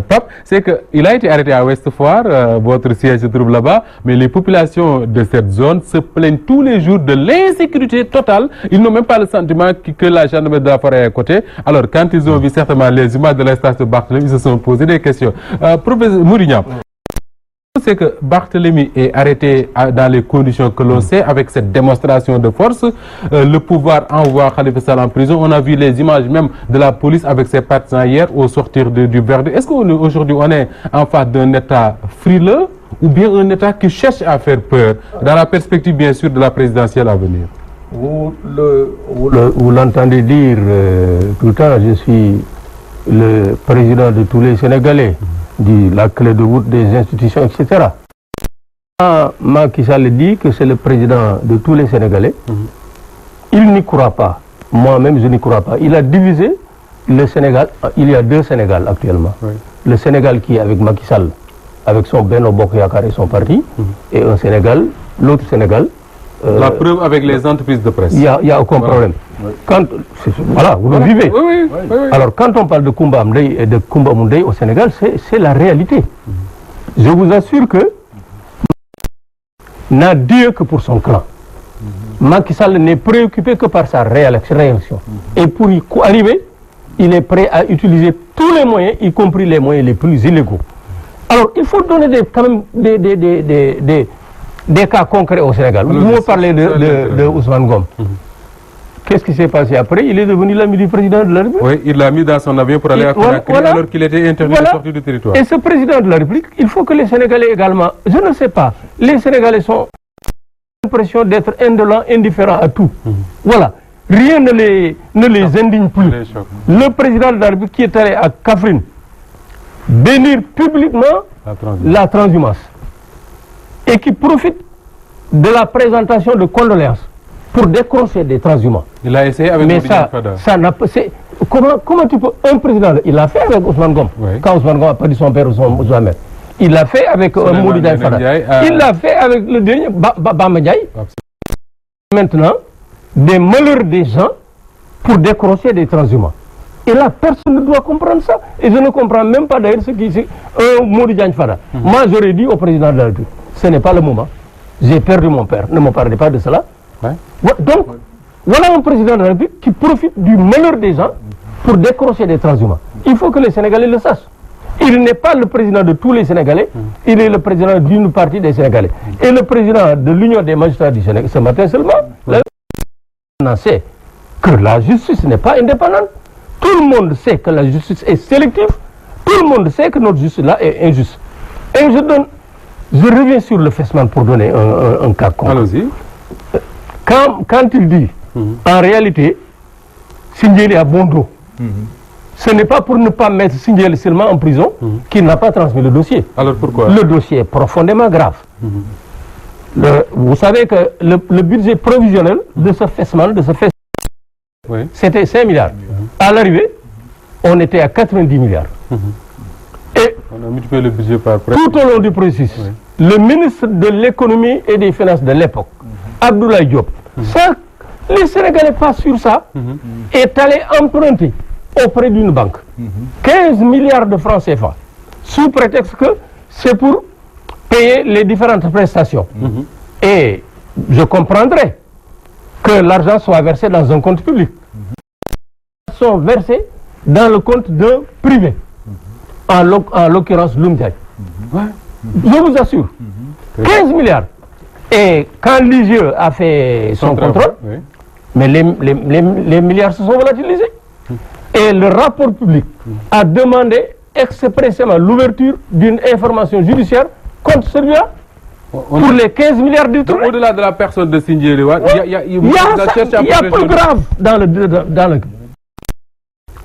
Pape, c'est qu'il a été arrêté à Ouest Foire, votre siège se trouve là-bas, mais les populations de cette zone se plaignent tous les jours de l'insécurité totale. Ils n'ont même pas le sentiment que la gendarmerie de la forêt est à côté. Alors, quand ils ont vu certainement les images de l'instance de Barthélémy, ils se sont posé des questions. Professeur Mourinho, C'est que Barthélemy est arrêté dans les conditions que l'on sait, avec cette démonstration de force. Le pouvoir envoie Khalifa Sall en prison. On a vu les images même de la police avec ses partisans hier au sortir du verdict. Est-ce qu'aujourd'hui on est en face d'un État frileux ou bien un État qui cherche à faire peur, dans la perspective bien sûr de la présidentielle à venir? Vous l'entendez dire tout le temps, je suis le président de tous les Sénégalais, dit la clé de voûte des institutions, etc. Macky Sall dit que c'est le président de tous les Sénégalais. Il n'y croit pas. Moi-même, je n'y crois pas. Il a divisé le Sénégal. Il y a deux Sénégal actuellement. Oui. Le Sénégal qui est avec Macky Sall, avec son Benno Bokk Yakaar et son parti, et un Sénégal, l'autre Sénégal. La preuve avec les entreprises de presse. Il n'y a aucun problème. Oui. Voilà, vous le vivez. Oui. Alors, quand on parle de Koumba Mdeye et de Koumba Mdeye au Sénégal, c'est la réalité. Je vous assure que n'a Dieu que pour son clan. Macky Sall n'est préoccupé que par sa réaction. Et pour y arriver, il est prêt à utiliser tous les moyens, y compris les moyens les plus illégaux. Alors, il faut donner quand même des cas concrets au Sénégal. Vous me parlez de Ousmane Ngom. Qu'est-ce qui s'est passé après? Il est devenu l'ami du président de la République. Oui, il l'a mis dans son avion pour aller à Conakry alors qu'il était interdit de sortir du territoire. Et ce président de la République, il faut que les Sénégalais également, je ne sais pas, les Sénégalais ont l'impression d'être indolents, indifférents à tout. Voilà. Rien ne les indigne plus. Le président de la République qui est allé à Kaffrine bénir publiquement la transhumance et qui profite de la présentation de condoléances pour décrocher des transhumants. Il a essayé avec ça n'a pas... Comment tu peux... Un président, il l'a fait avec Ousmane Ngom, quand Ousmane Ngom a perdu son père ou sa mère. Il l'a fait avec Moudi Diagne Fada. Il l'a fait avec le dernier, Bamba Ndiaye. Maintenant, des malheurs des gens pour décrocher des transhumants. Et là, personne ne doit comprendre ça. Et je ne comprends même pas d'ailleurs ce qui c'est Moudi Diagne Fada. Moi, j'aurais dit au président de la République, ce n'est pas le moment. J'ai perdu mon père. Ne me parlez pas de cela. Donc, voilà un président de la République qui profite du malheur des gens pour décrocher des transhumants. Il faut que les Sénégalais le sachent. Il n'est pas le président de tous les Sénégalais, il est le président d'une partie des Sénégalais. Et le président de l'Union des magistrats du Sénégal, ce matin seulement, on sait que la justice n'est pas indépendante. Tout le monde sait que la justice est sélective. Tout le monde sait que notre justice là est injuste. Et je reviens sur le Fesman pour donner un cas concret. Allons-y. Quand il dit, en réalité, Sindiély a bon dos, ce n'est pas pour ne pas mettre Sindiély seulement en prison qu'il n'a pas transmis le dossier. Alors pourquoi? Le dossier est profondément grave. Vous savez que le budget provisionnel de ce Fesman, c'était 5 milliards. À l'arrivée, on était à 90 milliards. Et on a multiplié le budget par près. tout au long du processus, le ministre de l'économie et des finances de l'époque, Abdoulaye Diop, les Sénégalais passent sur ça, est allé emprunter auprès d'une banque 15 milliards de francs CFA, sous prétexte que c'est pour payer les différentes prestations. Et je comprendrais que l'argent soit versé dans un compte public. Sont versés dans le compte d'un privé, en l'occurrence Lumdiaye. Je vous assure, 15 milliards. Et quand l'IGE a fait son contrôle, mais les milliards se sont volatilisés. Et le rapport public a demandé expressément l'ouverture d'une information judiciaire contre celui-là pour les 15 milliards détournés. Au-delà de la personne de Sindiély, il y a plus grave dans le...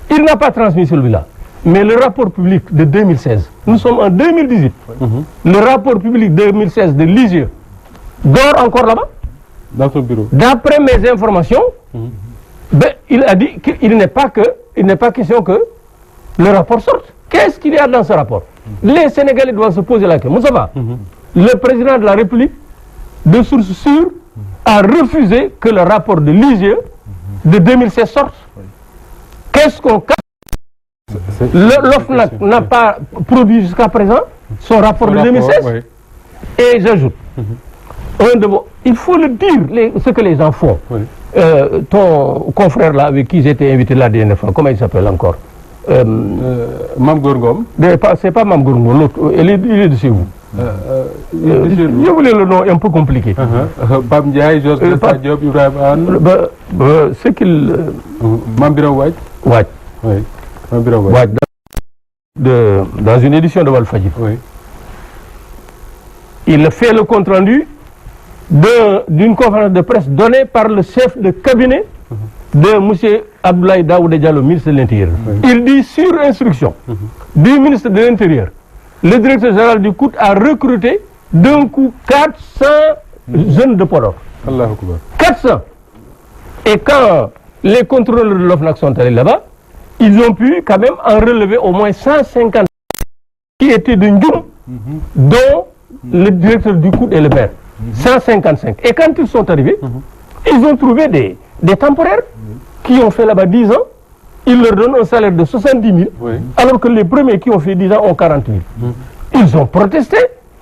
Il n'a pas transmis celui-là. Mais le rapport public de 2016, nous sommes en 2018, le rapport public 2016 de l'IGE dort encore là-bas. Dans son bureau. D'après mes informations, il a dit qu'il n'est pas question que le rapport sorte. Qu'est-ce qu'il y a dans ce rapport? Les Sénégalais doivent se poser la question. Moussa, le président de la République, de source sûre, a refusé que le rapport de l'IGE de 2016 sorte. Qu'est-ce qu'on cache? L'OFNAC n'a pas produit jusqu'à présent son rapport de 2016. Et j'ajoute, il faut le dire, ce que les gens font. Ton confrère là, avec qui j'étais invité la dernière fois, comment il s'appelle encore? Mame Goor Ngom. C'est pas Mame Goor Ngom, l'autre, il est de chez vous. Je voulais le nom un peu compliqué. Pape Ndiaye, Georges Dessa Diop, Ibrahima Anne. Ce qu'il... Mame Birame Wathie. Wathie. Oui, Mame Birame Wathie. Dans une édition de Walfadjri. Oui. Il fait le compte-rendu d'une conférence de presse donnée par le chef de cabinet de M. Abdoulaye Daouda Diallo, ministre de l'Intérieur. Il dit, sur instruction du ministre de l'Intérieur, le directeur général du COUD a recruté d'un coup 400 jeunes de Podor. 400. Et quand les contrôleurs de l'OFNAC sont allés là-bas, ils ont pu quand même en relever au moins 150 qui étaient de Ndioum, dont le directeur du COUD et le maire. 155. Et quand ils sont arrivés, ils ont trouvé des temporaires qui ont fait là-bas 10 ans. Ils leur donnent un salaire de 70 000, alors que les premiers qui ont fait 10 ans ont 40 000. Ils ont protesté.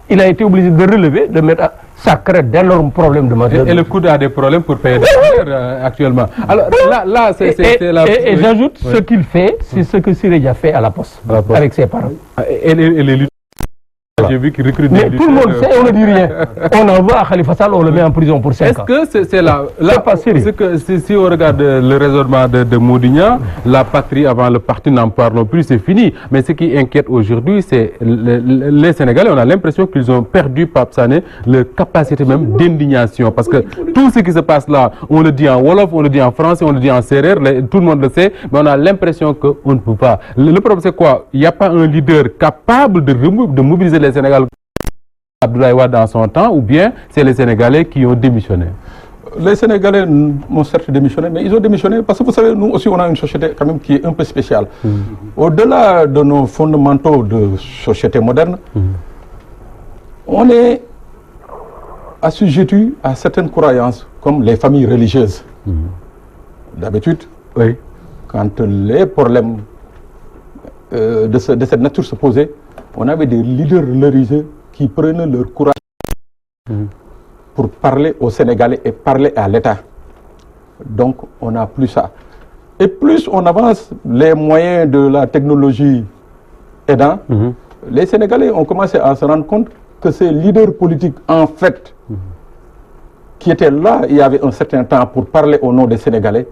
Il a été obligé de relever, de mettre à... Ça crée d'énormes problèmes de matériel. Et le COUD a des problèmes pour payer des salaires actuellement. Alors là c'est la... Et j'ajoute, ce qu'il fait, c'est ce que Sirédia fait à la Poste, avec ses parents. Et les luttes. J'ai vu qu'il recrute mais tout le monde sait, on ne dit rien. On envoie à Khalifa Sall, on le met en prison pour 5 ans. Est-ce que c'est là pas sérieux. Si on regarde le raisonnement de Moudignan, la patrie avant le parti n'en parlons plus, c'est fini. Mais ce qui inquiète aujourd'hui, c'est les Sénégalais. On a l'impression qu'ils ont perdu, Pape Sané, leur capacité même d'indignation. Parce que tout ce qui se passe là, on le dit en Wolof, on le dit en français, on le dit en Sérère, tout le monde le sait, mais on a l'impression qu'on ne peut pas. Le problème, c'est quoi? Il n'y a pas un leader capable de mobiliser les Sénégalais, Abdoulaye Wade dans son temps, ou bien c'est les Sénégalais qui ont démissionné? Les Sénégalais ont certes démissionné, mais ils ont démissionné parce que vous savez, nous aussi on a une société quand même qui est un peu spéciale. Au-delà de nos fondamentaux de société moderne, on est assujetti à certaines croyances, comme les familles religieuses. D'habitude, quand les problèmes de cette nature se posaient, on avait des leaders religieux qui prenaient leur courage pour parler aux Sénégalais et parler à l'État. Donc, on n'a plus ça. Et plus on avance, les moyens de la technologie aidant, les Sénégalais ont commencé à se rendre compte que ces leaders politiques, en fait, qui étaient là il y avait un certain temps pour parler au nom des Sénégalais,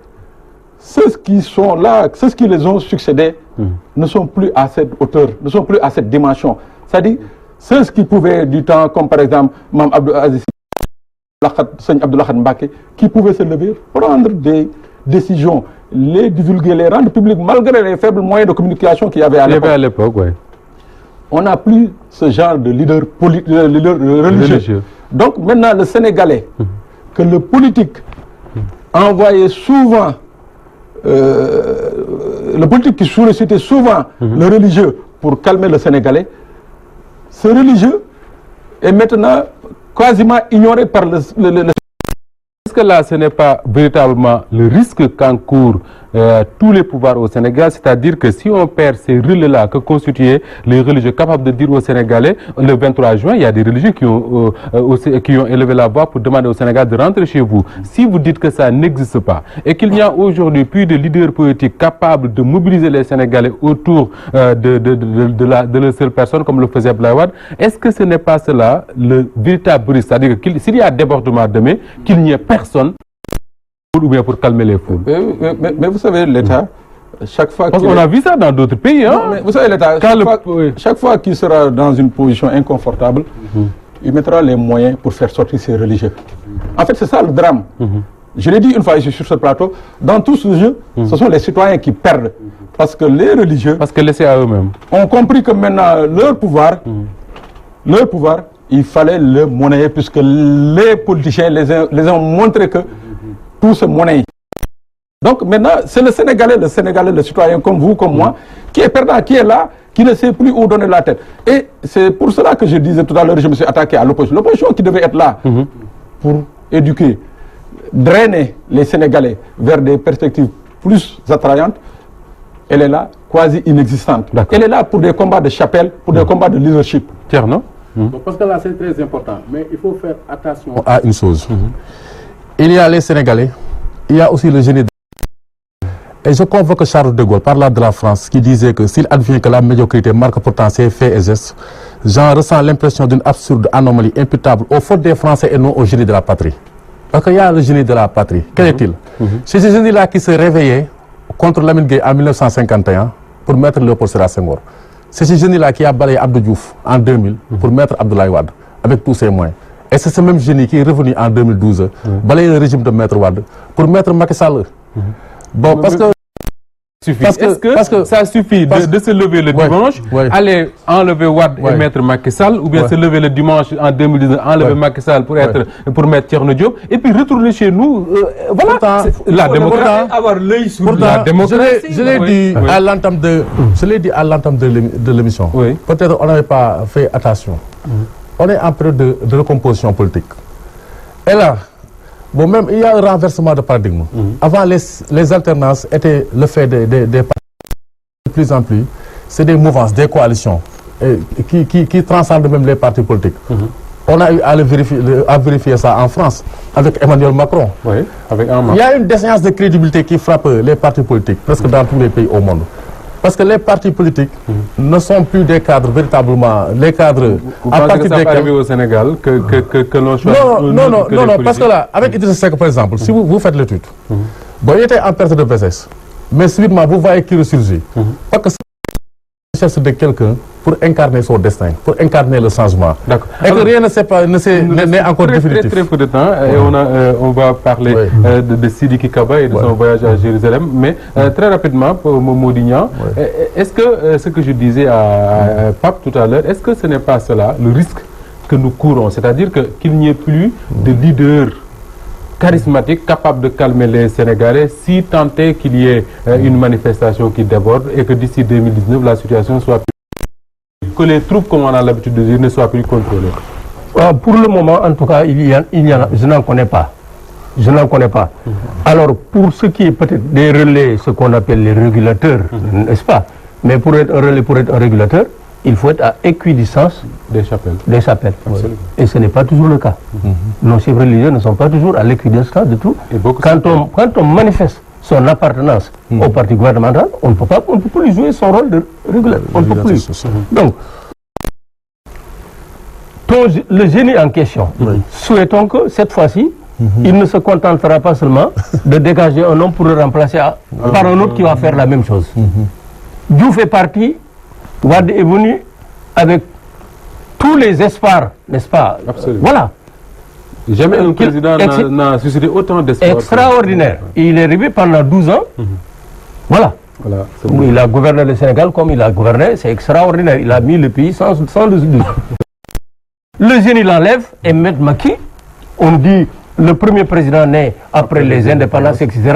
ceux qui sont là, ceux qui les ont succédés, ne sont plus à cette hauteur, ne sont plus à cette dimension. C'est-à-dire, ceux qui pouvaient du temps, comme par exemple Mme Abdou Abdoulaye Mbake, qui pouvaient se lever, prendre des décisions, les divulguer, les rendre publics, malgré les faibles moyens de communication qu'il y avait à l'époque. On n'a plus ce genre de leader religieux. Donc maintenant, le Sénégalais, que le politique envoyait souvent, le politique qui sollicitait souvent le religieux pour calmer le Sénégalais, ce religieux est maintenant quasiment ignoré par le... Est-ce que là, ce n'est pas véritablement le risque qu'encourent tous les pouvoirs au Sénégal? C'est-à-dire que si on perd ces relais-là que constituaient les religieux capables de dire aux Sénégalais, le 23 juin, il y a des religieux qui ont élevé la voix pour demander au Sénégal de rentrer chez vous. Si vous dites que ça n'existe pas et qu'il n'y a aujourd'hui plus de leaders politiques capables de mobiliser les Sénégalais autour de leur seule personne, comme le faisait Abdoulaye Wade, est-ce que ce n'est pas cela le véritable risque? C'est-à-dire que s'il y a débordement demain, qu'il n'y ait personne ou bien pour calmer les foules. Mais vous savez, l'État, chaque fois... Parce qu'on a vu ça dans d'autres pays. Hein? Non, mais vous savez, l'État, chaque fois qu'il sera dans une position inconfortable, il mettra les moyens pour faire sortir ces religieux. En fait, c'est ça le drame. Je l'ai dit une fois ici sur ce plateau, dans tout ce jeu, ce sont les citoyens qui perdent. Parce que les religieux... Parce que laissés à eux-mêmes. Ont compris que maintenant, leur pouvoir, il fallait le monnayer, puisque les politiciens les ont montré que tout se monnaie. Donc maintenant, c'est le Sénégalais, le citoyen comme vous, comme moi, qui est perdant, qui est là, qui ne sait plus où donner la tête. Et c'est pour cela que je disais tout à l'heure, je me suis attaqué à l'opposition. L'opposition qui devait être là pour éduquer, drainer les Sénégalais vers des perspectives plus attrayantes, elle est là, quasi inexistante. Elle est là pour des combats de chapelle, pour des combats de leadership. Tiens, non? Parce que là, c'est très important. Mais il faut faire attention à une chose. Il y a les Sénégalais, il y a aussi le génie. Et je convoque Charles de Gaulle, parlant de la France, qui disait que s'il advient que la médiocrité marque pourtant ses faits et gestes, j'en ressens l'impression d'une absurde anomalie imputable aux fautes des Français et non au génie de la patrie. Parce qu'il y a le génie de la patrie. Quel est-il? C'est ce génie-là qui s'est réveillé contre Lamine Gueye en 1951 pour mettre Léopold Sédar Senghor. C'est ce génie-là qui a balayé Abdou Diouf en 2000 pour mettre Abdoulaye Wade avec tous ses moyens. Et c'est ce même génie qui est revenu en 2012, balayer le régime de Maître Wade pour mettre Macky Sall. Bon, parce que... Est-ce que ça suffit de se lever le dimanche, aller enlever Wade et mettre Macky Sall, ou bien se lever le dimanche en 2019, enlever Macky Sall pour mettre Thierno Diop, et puis retourner chez nous? Voilà, la démocratie, avoir l'œil sur la démocratie. Je l'ai dit à l'entame de l'émission. Peut-être on n'avait pas fait attention. On est en période de recomposition politique. Et là, bon, même il y a un renversement de paradigme. Avant, les alternances étaient le fait des partis. De plus en plus, c'est des mouvances, des coalitions qui transcendent même les partis politiques. On a eu à vérifier ça en France avec Emmanuel Macron. Oui, avec Il y a une déchéance de crédibilité qui frappe les partis politiques, presque dans tous les pays au monde. Parce que les partis politiques ne sont plus des cadres véritablement. Les cadres. Vous pensez que ça va arriver au Sénégal que l'on choisit? Non, parce que là, avec Idrissa Seck par exemple, si vous faites l'étude, bon, il était en perte de baissesse, mais subitement vous voyez qu'il ressurgit. Parce que c'est la recherche de quelqu'un pour incarner son destin, pour incarner le changement. D'accord. Et que rien n'est encore définitif. Très peu de temps, et on va parler de Sidiki Kaba et de son voyage à Jérusalem, mais très rapidement, pour Modignan, est-ce que ce que je disais à Pape tout à l'heure, est-ce que ce n'est pas cela le risque que nous courons, c'est-à-dire qu'il n'y ait plus de leader charismatique, capable de calmer les Sénégalais, si tant est qu'il y ait une manifestation qui déborde et que d'ici 2019, la situation soit plus... que les troupes, comme on a l'habitude de dire, ne soient plus contrôlées? Pour le moment, en tout cas, je n'en connais pas. Je n'en connais pas. Alors, pour ce qui est peut-être des relais, ce qu'on appelle les régulateurs, n'est-ce pas? Mais pour être un relais, pour être un régulateur, il faut être à équidistance des chapelles. Et ce n'est pas toujours le cas. Nos chefs religieux ne sont pas toujours à l'équidistance de tout. Quand on manifeste son appartenance au parti gouvernemental, on ne peut plus jouer son rôle de régulateur. On ne peut plus. Donc, le génie en question, souhaitons que cette fois-ci, il ne se contentera pas seulement de dégager un homme pour le remplacer par un autre qui va faire la même chose. Diouf est parti, Wade est venu avec tous les espoirs, n'est-ce pas? Absolument. Voilà. Jamais un président n'a suscité autant d'espoir. Extraordinaire. Il est arrivé pendant 12 ans. Voilà. Il a gouverné le Sénégal comme il a gouverné, c'est extraordinaire. Il a mis le pays sans doute. Le génie l'enlève et met Macky. On dit le premier président né après les indépendances, etc.,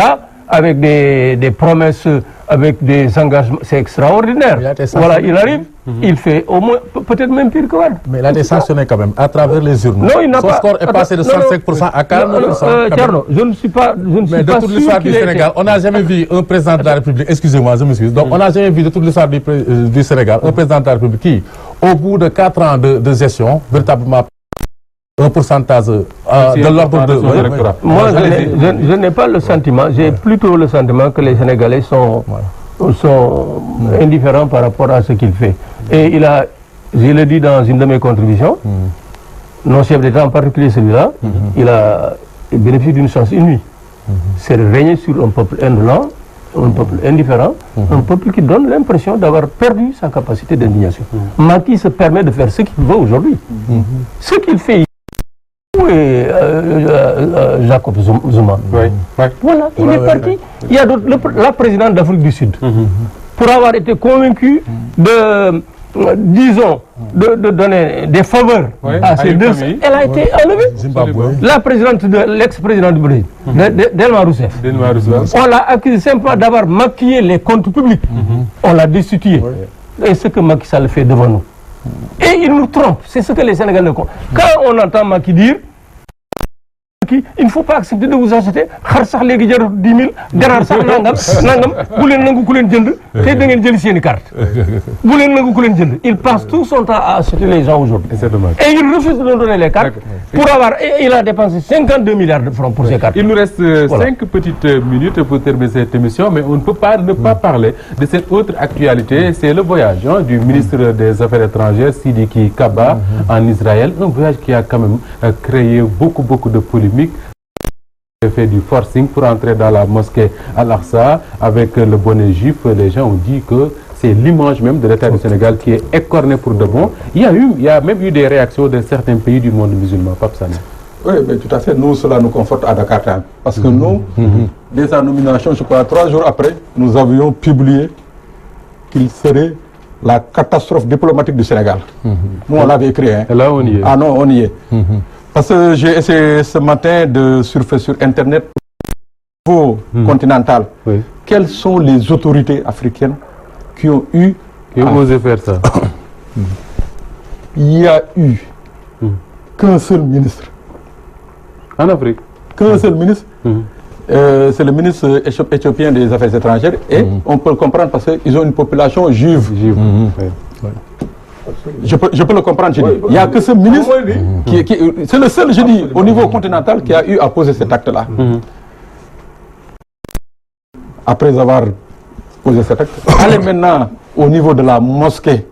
avec des promesses, avec des engagements, c'est extraordinaire. Voilà, il arrive, il fait au moins, peut-être même pire que Wade. Mais il a été sanctionné quand même, à travers les urnes. Non, il n'a pas... Son score est passé de 65% à 49%. Thierno, je ne suis pas mais de toute l'histoire du Sénégal, on n'a jamais vu un président de la République, excusez-moi, je m'excuse, donc on n'a jamais vu de toute l'histoire du Sénégal, un président de la République qui, au bout de 4 ans de gestion, véritablement un pourcentage de l'ordre de... Moi, je n'ai pas le sentiment, j'ai plutôt le sentiment que les Sénégalais sont indifférents par rapport à ce qu'il fait. Et je l'ai dit dans une de mes contributions, nos chefs d'État, en particulier celui-là, il a bénéficié d'une chance inouïe. C'est de régner sur un peuple indolent, un peuple indifférent, un peuple qui donne l'impression d'avoir perdu sa capacité d'indignation. Macky se permet de faire ce qu'il veut aujourd'hui. Ce qu'il fait et Jacob Zuma. Voilà, il est parti. Il y a la présidente d'Afrique du Sud, pour avoir été convaincue de, disons, de donner des faveurs à ces deux, elle a été enlevée. La présidente, l'ex-présidente du Brésil, Dilma Rousseff, on l'a accusé simplement d'avoir maquillé les comptes publics. On l'a destitué. Et ce que Macky Sall fait devant nous. Et il nous trompe, c'est ce que les Sénégalais ne comprennent. Quand on entend Macky dire il ne faut pas accepter de vous acheter xar sax léegi jar 10 000 ganaar sax nangam bu leen nangu ku leen jënd te da ngeen jëli seen i carte bu leen nangu ku leen jënd il passe tout son temps à acheter les gens aujourd'hui et il refuse de nous donner les cartes pour avoir et il a dépensé 52 milliards de francs pour ces cartes. Il nous reste 5 petites minutes pour terminer cette émission, mais on ne peut pas ne pas parler de cette autre actualité, c'est le voyage du ministre des Affaires étrangères Sidiki Kaba en Israël, un voyage qui a quand même créé beaucoup de polémiques. Il a fait du forcing pour entrer dans la mosquée Al-Aqsa avec le bonnet juif. Les gens ont dit que c'est l'image même de l'État du Sénégal qui est écorné pour de bon. Il y a même eu des réactions de certains pays du monde musulman. Pape Sané. Oui, mais tout à fait. Nous, cela nous conforte à Dakar Time. Parce que nous, dès sa nomination, je crois 3 jours après, nous avions publié qu'il serait la catastrophe diplomatique du Sénégal. Nous, on l'avait écrit. Hein. Et là, on y est. Ah non, on y est. Parce que j'ai essayé ce matin de surfer sur Internet au niveau continental. Oui. Quelles sont les autorités africaines qui ont osé faire ça? Il n'y a eu qu'un seul ministre. En Afrique? Qu'un seul ministre. C'est le ministre éthiopien des Affaires étrangères et on peut le comprendre parce qu'ils ont une population juive. Je peux le comprendre, je dis. Il n'y a que ce ministre c'est le seul, je dis, au niveau continental qui a eu à poser cet acte-là. Après avoir posé cet acte, allez maintenant au niveau de la mosquée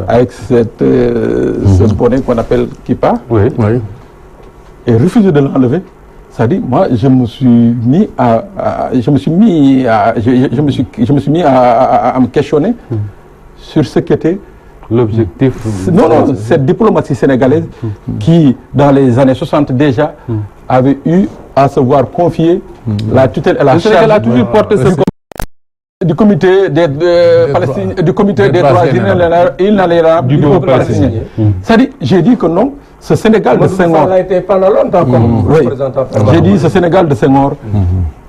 avec ce bonnet qu'on appelle kippa et refuser de l'enlever. Ça dit, moi, je me suis mis à me questionner sur ce qu'était l'objectif. Non, cette diplomatie sénégalaise qui, dans les années 60 déjà, avait eu à se voir confier la tutelle et la charge. Le Sénégal a toujours porté ce du comité des droits inaliénables du peuple palestinien. C'est-à-dire, j'ai dit que non, ce Sénégal de Senghor. Ça a été pendant longtemps comme représentant. J'ai dit ce Sénégal de Senghor,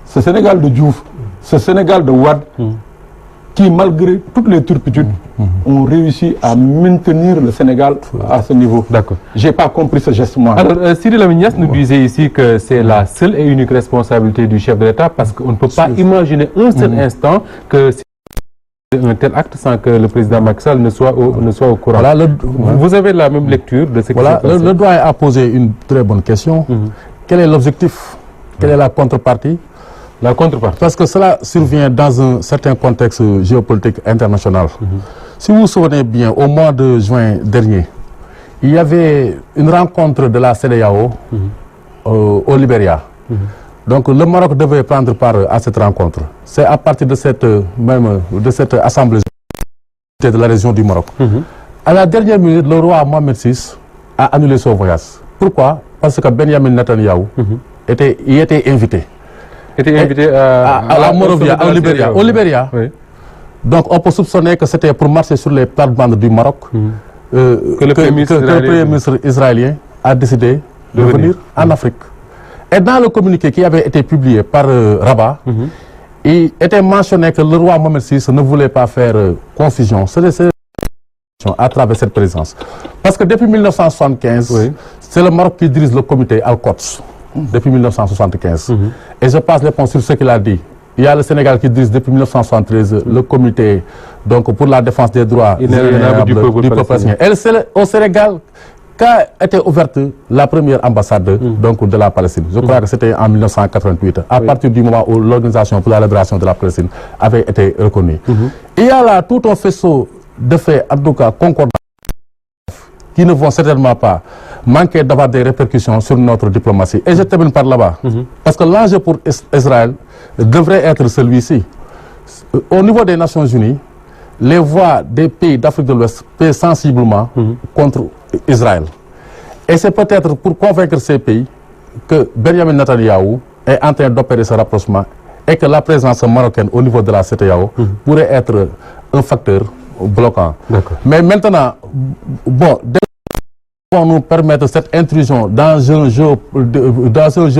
ce Sénégal de Diouf, ce Sénégal de Wade, qui malgré toutes les turpitudes ont réussi à maintenir le Sénégal à ce niveau. D'accord. J'ai pas compris ce geste moi. Alors Cyril Amignas nous disait ici que c'est la seule et unique responsabilité du chef de l'État parce qu'on ne peut pas imaginer un seul instant que c'est un tel acte sans que le président Macky Sall ne soit au courant. Voilà, vous avez la même lecture de ce qui s'est passé. Le doyen a posé une très bonne question. Quel est l'objectif? Quelle est la contrepartie? La contrepartie. Parce que cela survient dans un certain contexte géopolitique international. Si vous vous souvenez bien, au mois de juin dernier, il y avait une rencontre de la CEDEAO au Libéria. Donc le Maroc devait prendre part à cette rencontre. C'est à partir de cette assemblée de la région du Maroc. À la dernière minute, le roi Mohamed VI a annulé son voyage. Pourquoi? Parce que Benjamin Netanyahu y était invité. Était invité à la Monrovia, au Libéria. Au Libéria. Oui. Donc on peut soupçonner que c'était pour marcher sur les plates-bandes du Maroc que le Premier ministre israélien a décidé de venir en Afrique. Et dans le communiqué qui avait été publié par Rabat, il était mentionné que le roi Mohamed VI ne voulait pas faire confusion à travers cette présence. Parce que depuis 1975, c'est le Maroc qui dirige le comité Al-Quds. Depuis 1975. Et je passe les points sur ce qu'il a dit. Il y a le Sénégal qui dirige depuis 1973 le comité donc, pour la défense des droits du peuple palestinien. Et au Sénégal qu'a été ouverte la première ambassade donc, de la Palestine. Je crois que c'était en 1988, à partir du moment où l'Organisation pour la libération de la Palestine avait été reconnue. Il y a là tout un faisceau de faits, en tout cas concordants, qui ne vont certainement pas manquer d'avoir des répercussions sur notre diplomatie. Et je termine par là-bas. Parce que l'enjeu pour Israël devrait être celui-ci. Au niveau des Nations Unies, les voix des pays d'Afrique de l'Ouest pèsent sensiblement contre Israël. Et c'est peut-être pour convaincre ces pays que Benjamin Netanyahu est en train d'opérer ce rapprochement et que la présence marocaine au niveau de la CEDEAO pourrait être un facteur bloquant. Mais maintenant, bon... vont nous permettre cette intrusion dans un jeu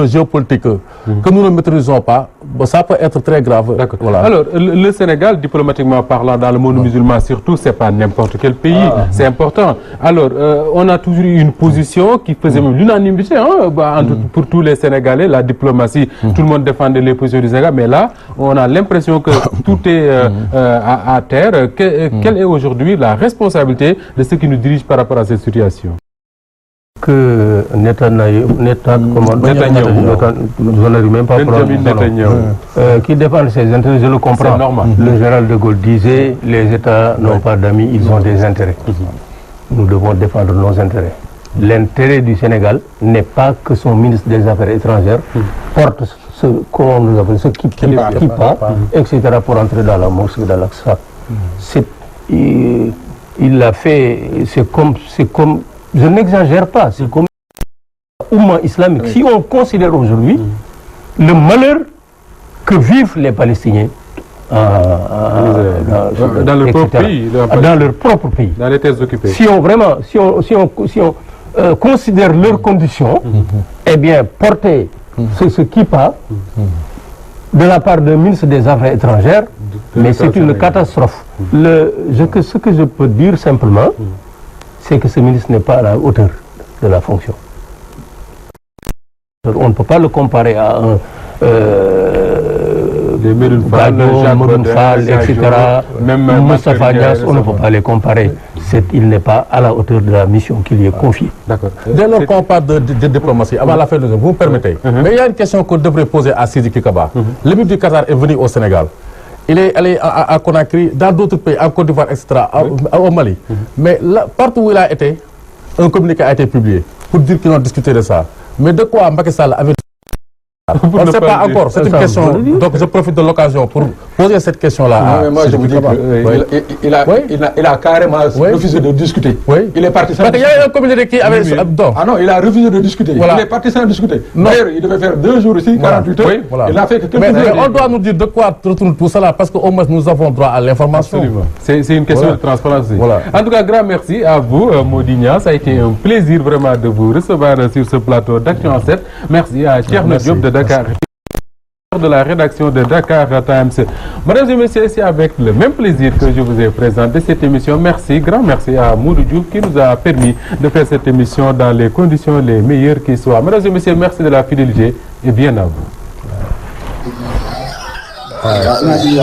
géopolitique que nous ne maîtrisons pas, ça peut être très grave. Voilà. Alors, le Sénégal, diplomatiquement parlant, dans le monde musulman surtout, c'est pas n'importe quel pays, c'est important. Alors, on a toujours eu une position qui faisait même l'unanimité pour tous les Sénégalais, la diplomatie, tout le monde défendait les positions du Sénégal, mais là, on a l'impression que tout est à terre. Quelle est aujourd'hui la responsabilité de ceux qui nous dirigent par rapport à cette situation? Que qui défendent ses intérêts, je le comprends. Le général de Gaulle disait les États n'ont pas d'amis, ils ont des intérêts. Nous devons défendre nos intérêts. L'intérêt du Sénégal n'est pas que son ministre des Affaires étrangères porte ce qu'on nous appelle ce kippa, etc. pour entrer dans la mosquée d'Al-Aqsa. Il l'a fait, c'est comme je n'exagère pas, c'est comme l'Oumma islamique. Si on considère aujourd'hui le malheur que vivent les Palestiniens dans leur propre pays, dans les terres occupées. Si on considère leurs conditions, eh bien porter ce kippa de la part d'un ministre des Affaires étrangères, mais c'est une catastrophe. Ce que je peux dire simplement, c'est que ce ministre n'est pas à la hauteur de la fonction. On ne peut pas le comparer à un Medoune Fall, etc. Même Moustapha Niasse, on ne peut pas les comparer. Il n'est pas à la hauteur de la mission qui lui est confiée. D'accord. Dès lors qu'on parle de diplomatie, avant la fin de vous me permettez, mais il y a une question qu'on devrait poser à Sidiki Kaba. L'émir du Qatar est venu au Sénégal. Il est allé à Conakry, dans d'autres pays, en Côte d'Ivoire, etc., au Mali. Mais là, partout où il a été, un communiqué a été publié pour dire qu'ils ont discuté de ça. Mais de quoi Macky Sall avait... On ne sait pas encore, c'est une question. Donc je profite de l'occasion pour poser cette question-là. Moi je vous dis qu'il a carrément refusé de discuter. Il est parti sans discuter. Il y a un communiqué qui avait... Ah non, il a refusé de discuter. Il est parti sans discuter. D'ailleurs, il devait faire 2 jours ici, 48 heures. Il n'a fait que quelques heures. Mais on doit nous dire de quoi retourne tout cela, parce qu'au moins nous avons droit à l'information. Absolument. C'est une question de transparence. En tout cas, grand merci à vous, Modigna. Ça a été un plaisir vraiment de vous recevoir sur ce plateau d'Action 7. Merci à Thierno Diop de Dakar, de la rédaction de Dakar Times. Mesdames et messieurs, c'est avec le même plaisir que je vous ai présenté cette émission. Merci, grand merci à Moudou Diouf qui nous a permis de faire cette émission dans les conditions les meilleures qui soient. Mesdames et messieurs, merci de la fidélité et bien à vous. Merci.